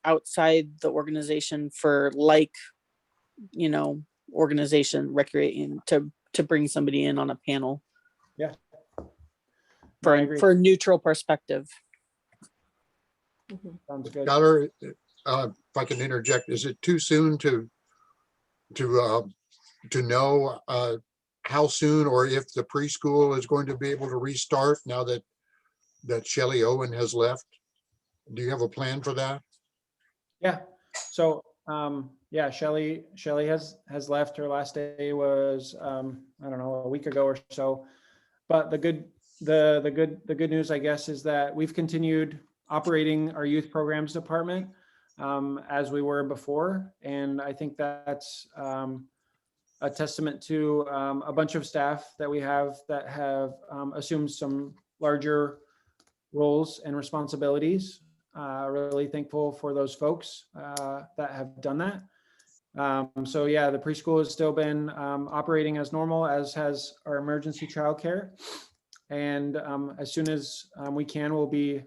outside the organization for organization recreating to bring somebody in on a panel. Yeah. For a neutral perspective. Sounds good. Skylar, if I can interject, is it too soon to know how soon or if the preschool is going to be able to restart now that Shelley Owen has left? Do you have a plan for that? Yeah. So Shelley has left. Her last day was I don't know, a week ago or so. But the good news, I guess, is that we've continued operating our youth programs department as we were before, and I think that's a testament to a bunch of staff that we have that have assumed some larger roles and responsibilities. Really thankful for those folks that have done that. So yeah, the preschool has still been operating as normal, as has our emergency childcare. And as soon as we can, we'll be,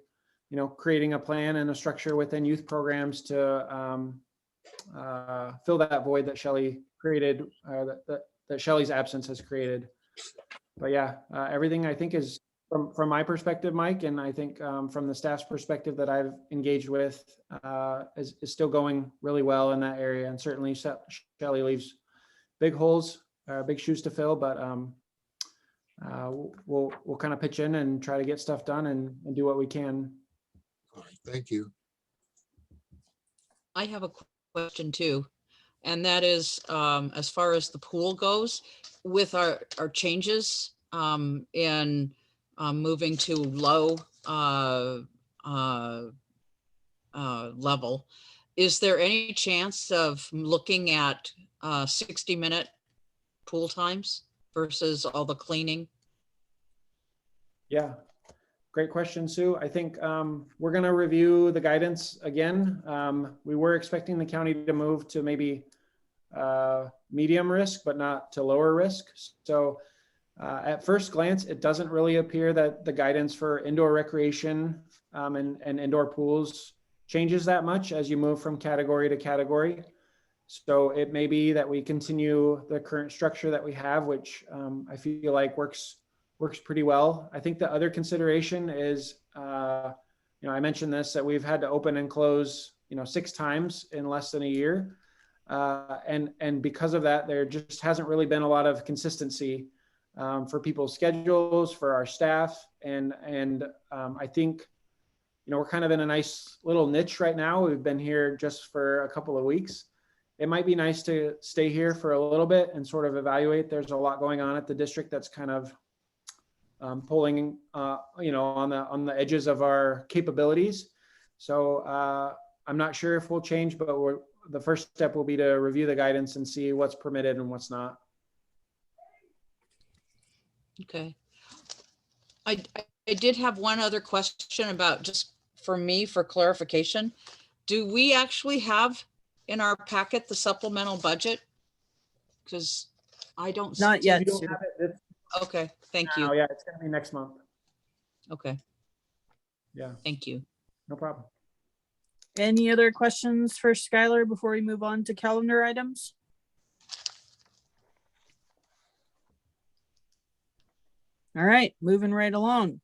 creating a plan and a structure within youth programs to fill that void that Shelley created, that Shelley's absence has created. But yeah, everything I think is from my perspective, Mike, and I think from the staff's perspective that I've engaged with is still going really well in that area. And certainly Shelley leaves big holes, big shoes to fill, but we'll kind of pitch in and try to get stuff done and do what we can. All right, thank you. I have a question too, and that is as far as the pool goes, with our changes in moving to low level, is there any chance of looking at 60-minute pool times versus all the cleaning? Yeah, great question, Sue. I think we're going to review the guidance again. We were expecting the county to move to maybe medium risk, but not to lower risk. So at first glance, it doesn't really appear that the guidance for indoor recreation and indoor pools changes that much as you move from category to category. So it may be that we continue the current structure that we have, which I feel like works pretty well. I think the other consideration is, I mentioned this, that we've had to open and close, 6 times in less than a year. And because of that, there just hasn't really been a lot of consistency for people's schedules, for our staff. And I think, we're kind of in a nice little niche right now. We've been here just for a couple of weeks. It might be nice to stay here for a little bit and sort of evaluate. There's a lot going on at the district that's kind of pulling, on the edges of our capabilities. So I'm not sure if we'll change, but the first step will be to review the guidance and see what's permitted and what's not. Okay. I did have one other question about, just for me, for clarification. Do we actually have in our packet the supplemental budget? Because I don't. Not see- yet. We don't Sue. have it this Okay, thank now. you. Yeah, it's gonna be next month. Okay, Yeah, thank you. no problem. Any other questions for Skylar before we move on to calendar items? All right, moving right along.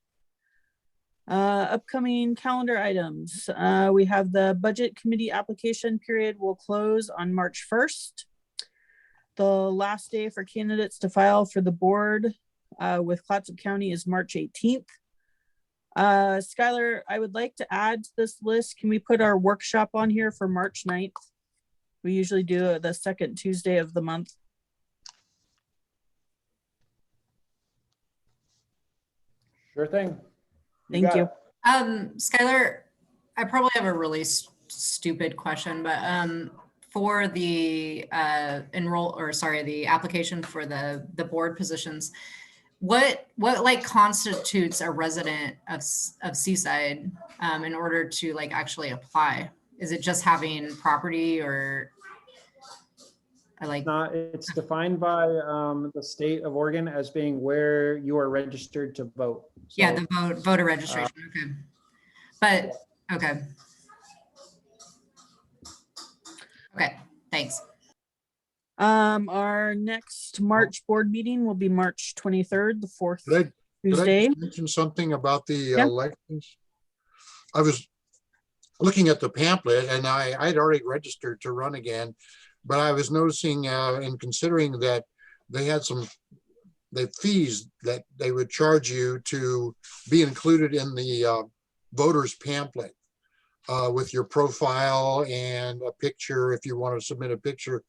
Upcoming calendar items. We have the budget committee application period will close on March 1st. The last day for candidates to file for the board with Clatsop County is March 18th. Skylar, I would like to add to this list. Can we put our workshop on here for March 9th? We usually do it the second Tuesday of the month. Sure thing. Thank got you. it. Skylar, I probably have a really stupid question, but for the the application for the board positions, what like constitutes a resident of Seaside in order to like actually apply? Is it just having property, or It's defined by the state of Oregon as being where you are registered to vote. So, yeah, the voter registration. Okay. But okay. Okay, thanks. Our next March board meeting will be March 23rd, the fourth Did I Tuesday. just mention something about the Yeah. elections? I was looking at the pamphlet and I'd already registered to run again, but I was noticing and considering that they had the fees that they would charge you to be included in the voters pamphlet with your profile and a picture if you want to submit a picture.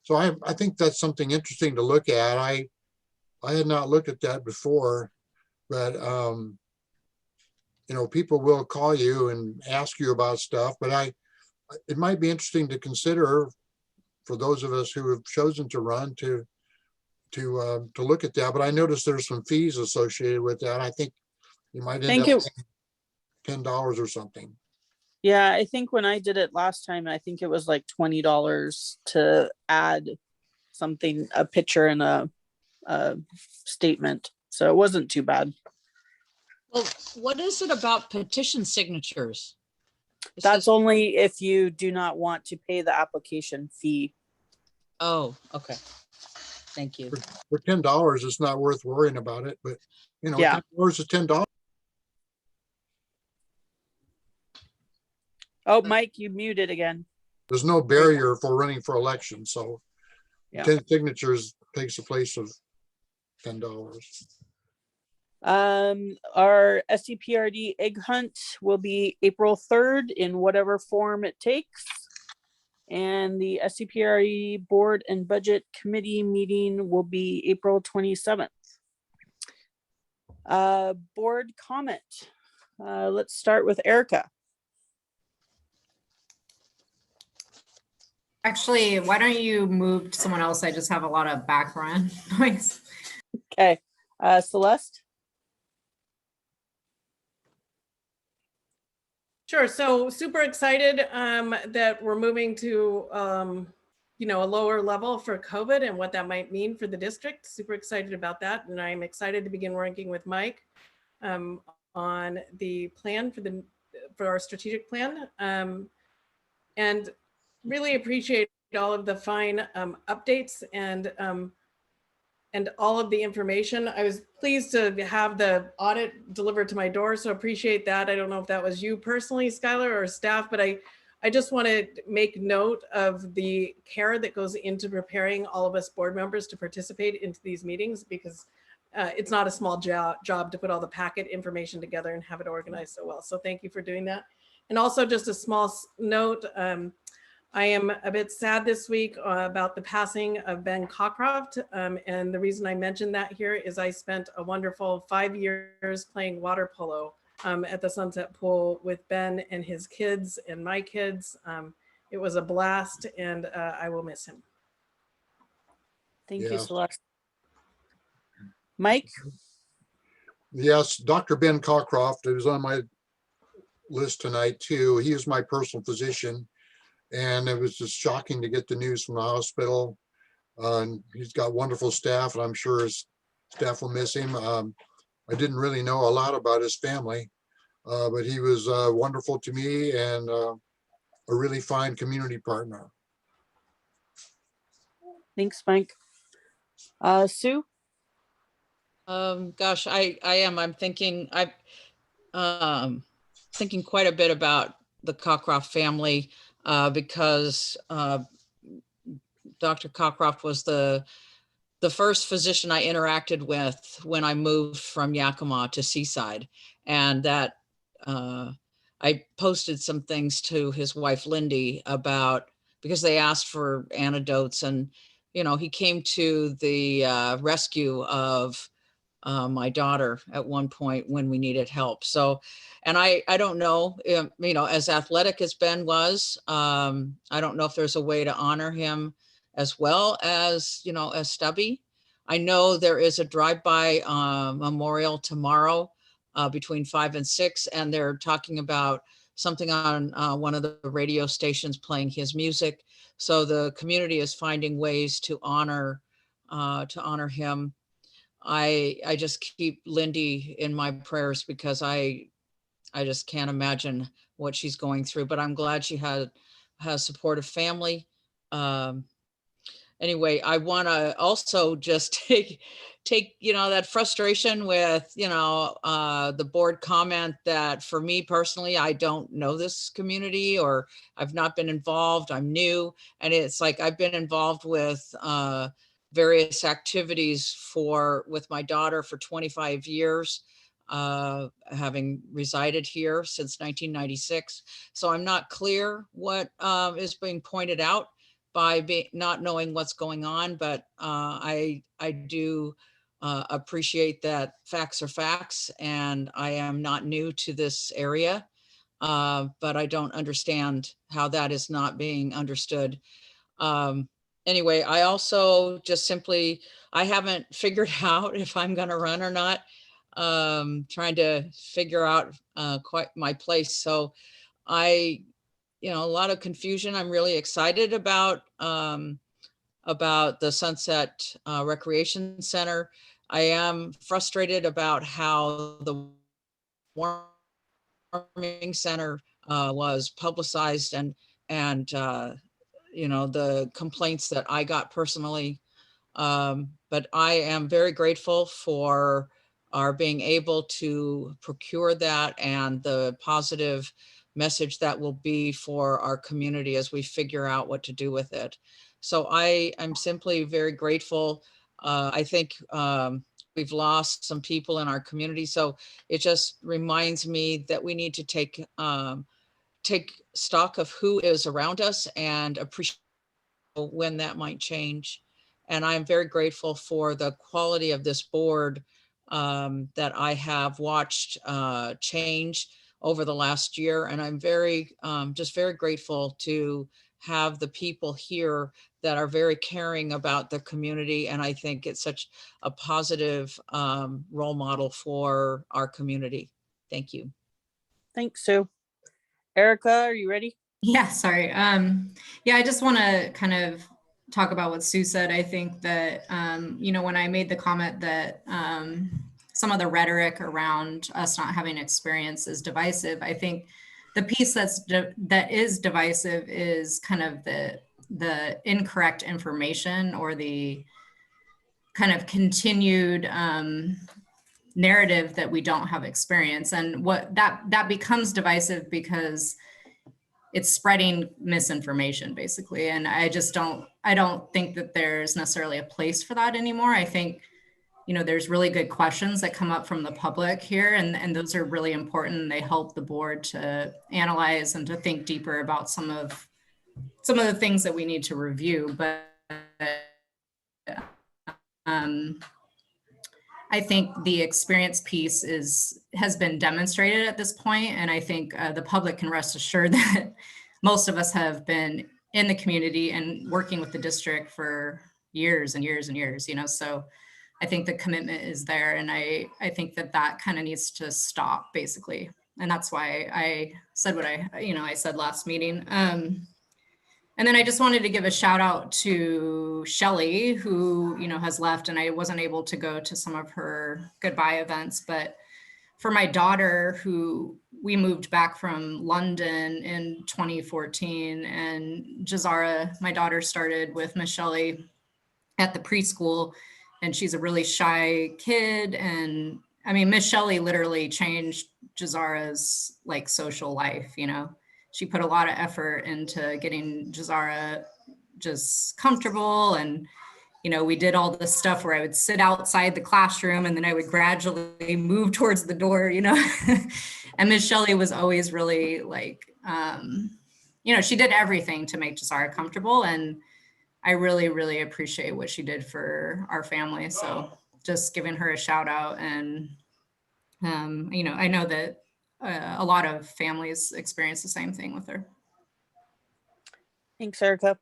So I think that's something interesting to look at. I had not looked at that before, but you know, people will call you and ask you about stuff, but it might be interesting to consider for those of us who have chosen to run to look at that. But I noticed there's some fees associated with that. I think you might end up paying $10 or something. Yeah, I think when I did it last time, I think it was like $20 to add something, a picture and a statement. So it wasn't too bad. Well, what is it about petition signatures? That's only if you do not want to pay the application fee. Oh, okay. Thank you. For $10, it's not worth worrying about it, but you know, Yeah. $10 is $10. Oh, Mike, you muted again. There's no barrier for running for election, so Yeah. 10 signatures takes the place of $10. Our SEPRD egg hunt will be April 3rd in whatever form it takes. And the SEPRD Board and Budget Committee meeting will be April 27th. Board comment. Let's start with Erica. Actually, why don't you move to someone else? I just have a lot of background noise. Okay, Celeste. Sure. So super excited that we're moving to, you know, a lower level for COVID and what that might mean for the district. Super excited about that. And I'm excited to begin working with Mike on the plan for our strategic plan. And really appreciate all of the fine updates and all of the information. I was pleased to have the audit delivered to my door, so appreciate that. I don't know if that was you personally, Skylar, or staff, but I just want to make note of the care that goes into preparing all of us board members to participate into these meetings, because it's not a small job to put all the packet information together and have it organized so well. So thank you for doing that. And also just a small note, I am a bit sad this week about the passing of Ben Cockcroft. And the reason I mentioned that here is I spent a wonderful 5 years playing water polo at the Sunset Pool with Ben and his kids and my kids. It was a blast, and I will miss him. Thank you, Yeah. Celeste. Mike? Yes, Dr. Ben Cockcroft, it was on my list tonight too. He is my personal physician. And it was just shocking to get the news from the hospital. And he's got wonderful staff, and I'm sure his staff will miss him. I didn't really know a lot about his family, but he was wonderful to me and a really fine community partner. Thanks, Mike. Sue? Gosh, I'm thinking, thinking quite a bit about the Cockcroft family, because Dr. Cockcroft was the first physician I interacted with when I moved from Yakima to Seaside. And that I posted some things to his wife, Lindy, about, because they asked for antidotes, and, you know, he came to the rescue of my daughter at one point when we needed help. So, and I don't know, you know, as athletic as Ben was, I don't know if there's a way to honor him as well as, you know, as Stubby. I know there is a drive-by memorial tomorrow between 5 and 6, and they're talking about something on one of the radio stations playing his music. So the community is finding ways to honor him. I just keep Lindy in my prayers, because I just can't imagine what she's going through, but I'm glad she has supportive family. Anyway, I want to also just take, you know, that frustration with, you know, the board comment that for me personally, I don't know this community, or I've not been involved, I'm new. And it's like, I've been involved with various activities with my daughter for 25 years, having resided here since 1996. So I'm not clear what is being pointed out by not knowing what's going on, but I do appreciate that facts are facts, and I am not new to this area, but I don't understand how that is not being understood. Anyway, I also just simply, I haven't figured out if I'm going to run or not, trying to figure out quite my place. So you know, a lot of confusion. I'm really excited about the Sunset Recreation Center. I am frustrated about how the warming center was publicized, and you know, the complaints that I got personally. But I am very grateful for our being able to procure that, and the positive message that will be for our community as we figure out what to do with it. So I'm simply very grateful. I think we've lost some people in our community. So it just reminds me that we need to take stock of who is around us and appreciate when that might change. And I'm very grateful for the quality of this board that I have watched change over the last year. And I'm just very grateful to have the people here that are very caring about the community. And I think it's such a positive role model for our community. Thank you. Thanks, Sue. Erica, are you ready? Yeah, sorry. Yeah, I just want to kind of talk about what Sue said. I think that, you know, when I made the comment that some of the rhetoric around us not having experience is divisive, I think the piece that is divisive is kind of the incorrect information, or the kind of continued narrative that we don't have experience. And what that becomes divisive because it's spreading misinformation, basically. And I don't think that there's necessarily a place for that anymore. I think, you know, there's really good questions that come up from the public here, and those are really important. They help the board to analyze and to think deeper about some of the things that we need to review. But I think the experience piece has been demonstrated at this point, and I think the public can rest assured that most of us have been in the community and working with the district for years and years and years, so I think the commitment is there. And I think that kind of needs to stop, basically. And that's why I said what I said last meeting. And then I just wanted to give a shout out to Shelly, who, has left, and I wasn't able to go to some of her goodbye events, but for my daughter, who we moved back from London in 2014, and Jazara, my daughter, started with Miss Shelly at the preschool, and she's a really shy kid. And I mean, Miss Shelly literally changed Jazara's social life, She put a lot of effort into getting Jazara just comfortable. And, we did all this stuff where I would sit outside the classroom and then I would gradually move towards the door, And Miss Shelley was always really she did everything to make Jazara comfortable. And I really, really appreciate what she did for our family. So just giving her a shout out. And, I know that a lot of families experience the same thing with her. Thanks, Erica.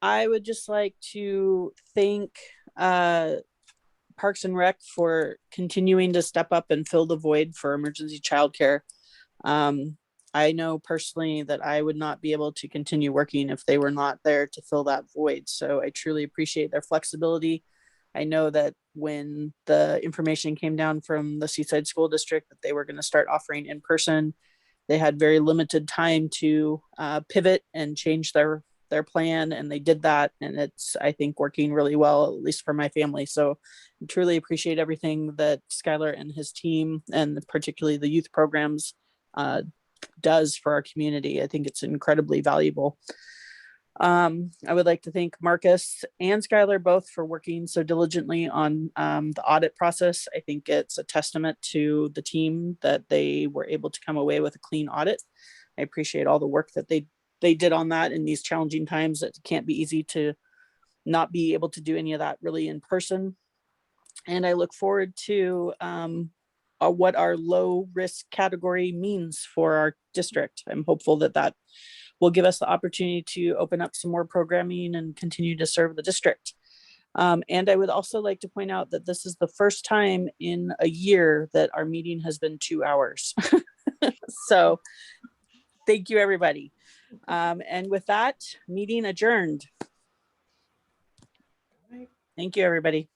I would just like to thank Parks and Rec for continuing to step up and fill the void for emergency childcare. I know personally that I would not be able to continue working if they were not there to fill that void. So I truly appreciate their flexibility. I know that when the information came down from the Seaside School District that they were going to start offering in person, they had very limited time to pivot and change their plan, and they did that, and it's, I think, working really well, at least for my family. So I truly appreciate everything that Skylar and his team, and particularly the youth programs, does for our community. I think it's incredibly valuable. I would like to thank Marcus and Skylar both for working so diligently on the audit process. I think it's a testament to the team that they were able to come away with a clean audit. I appreciate all the work that they did on that in these challenging times. It can't be easy to not be able to do any of that really in person. And I look forward to what our low risk category means for our district. I'm hopeful that will give us the opportunity to open up some more programming and continue to serve the district. And I would also like to point out that this is the first time in a year that our meeting has been 2 hours. So thank you, everybody. And with that, meeting adjourned. Thank you, everybody.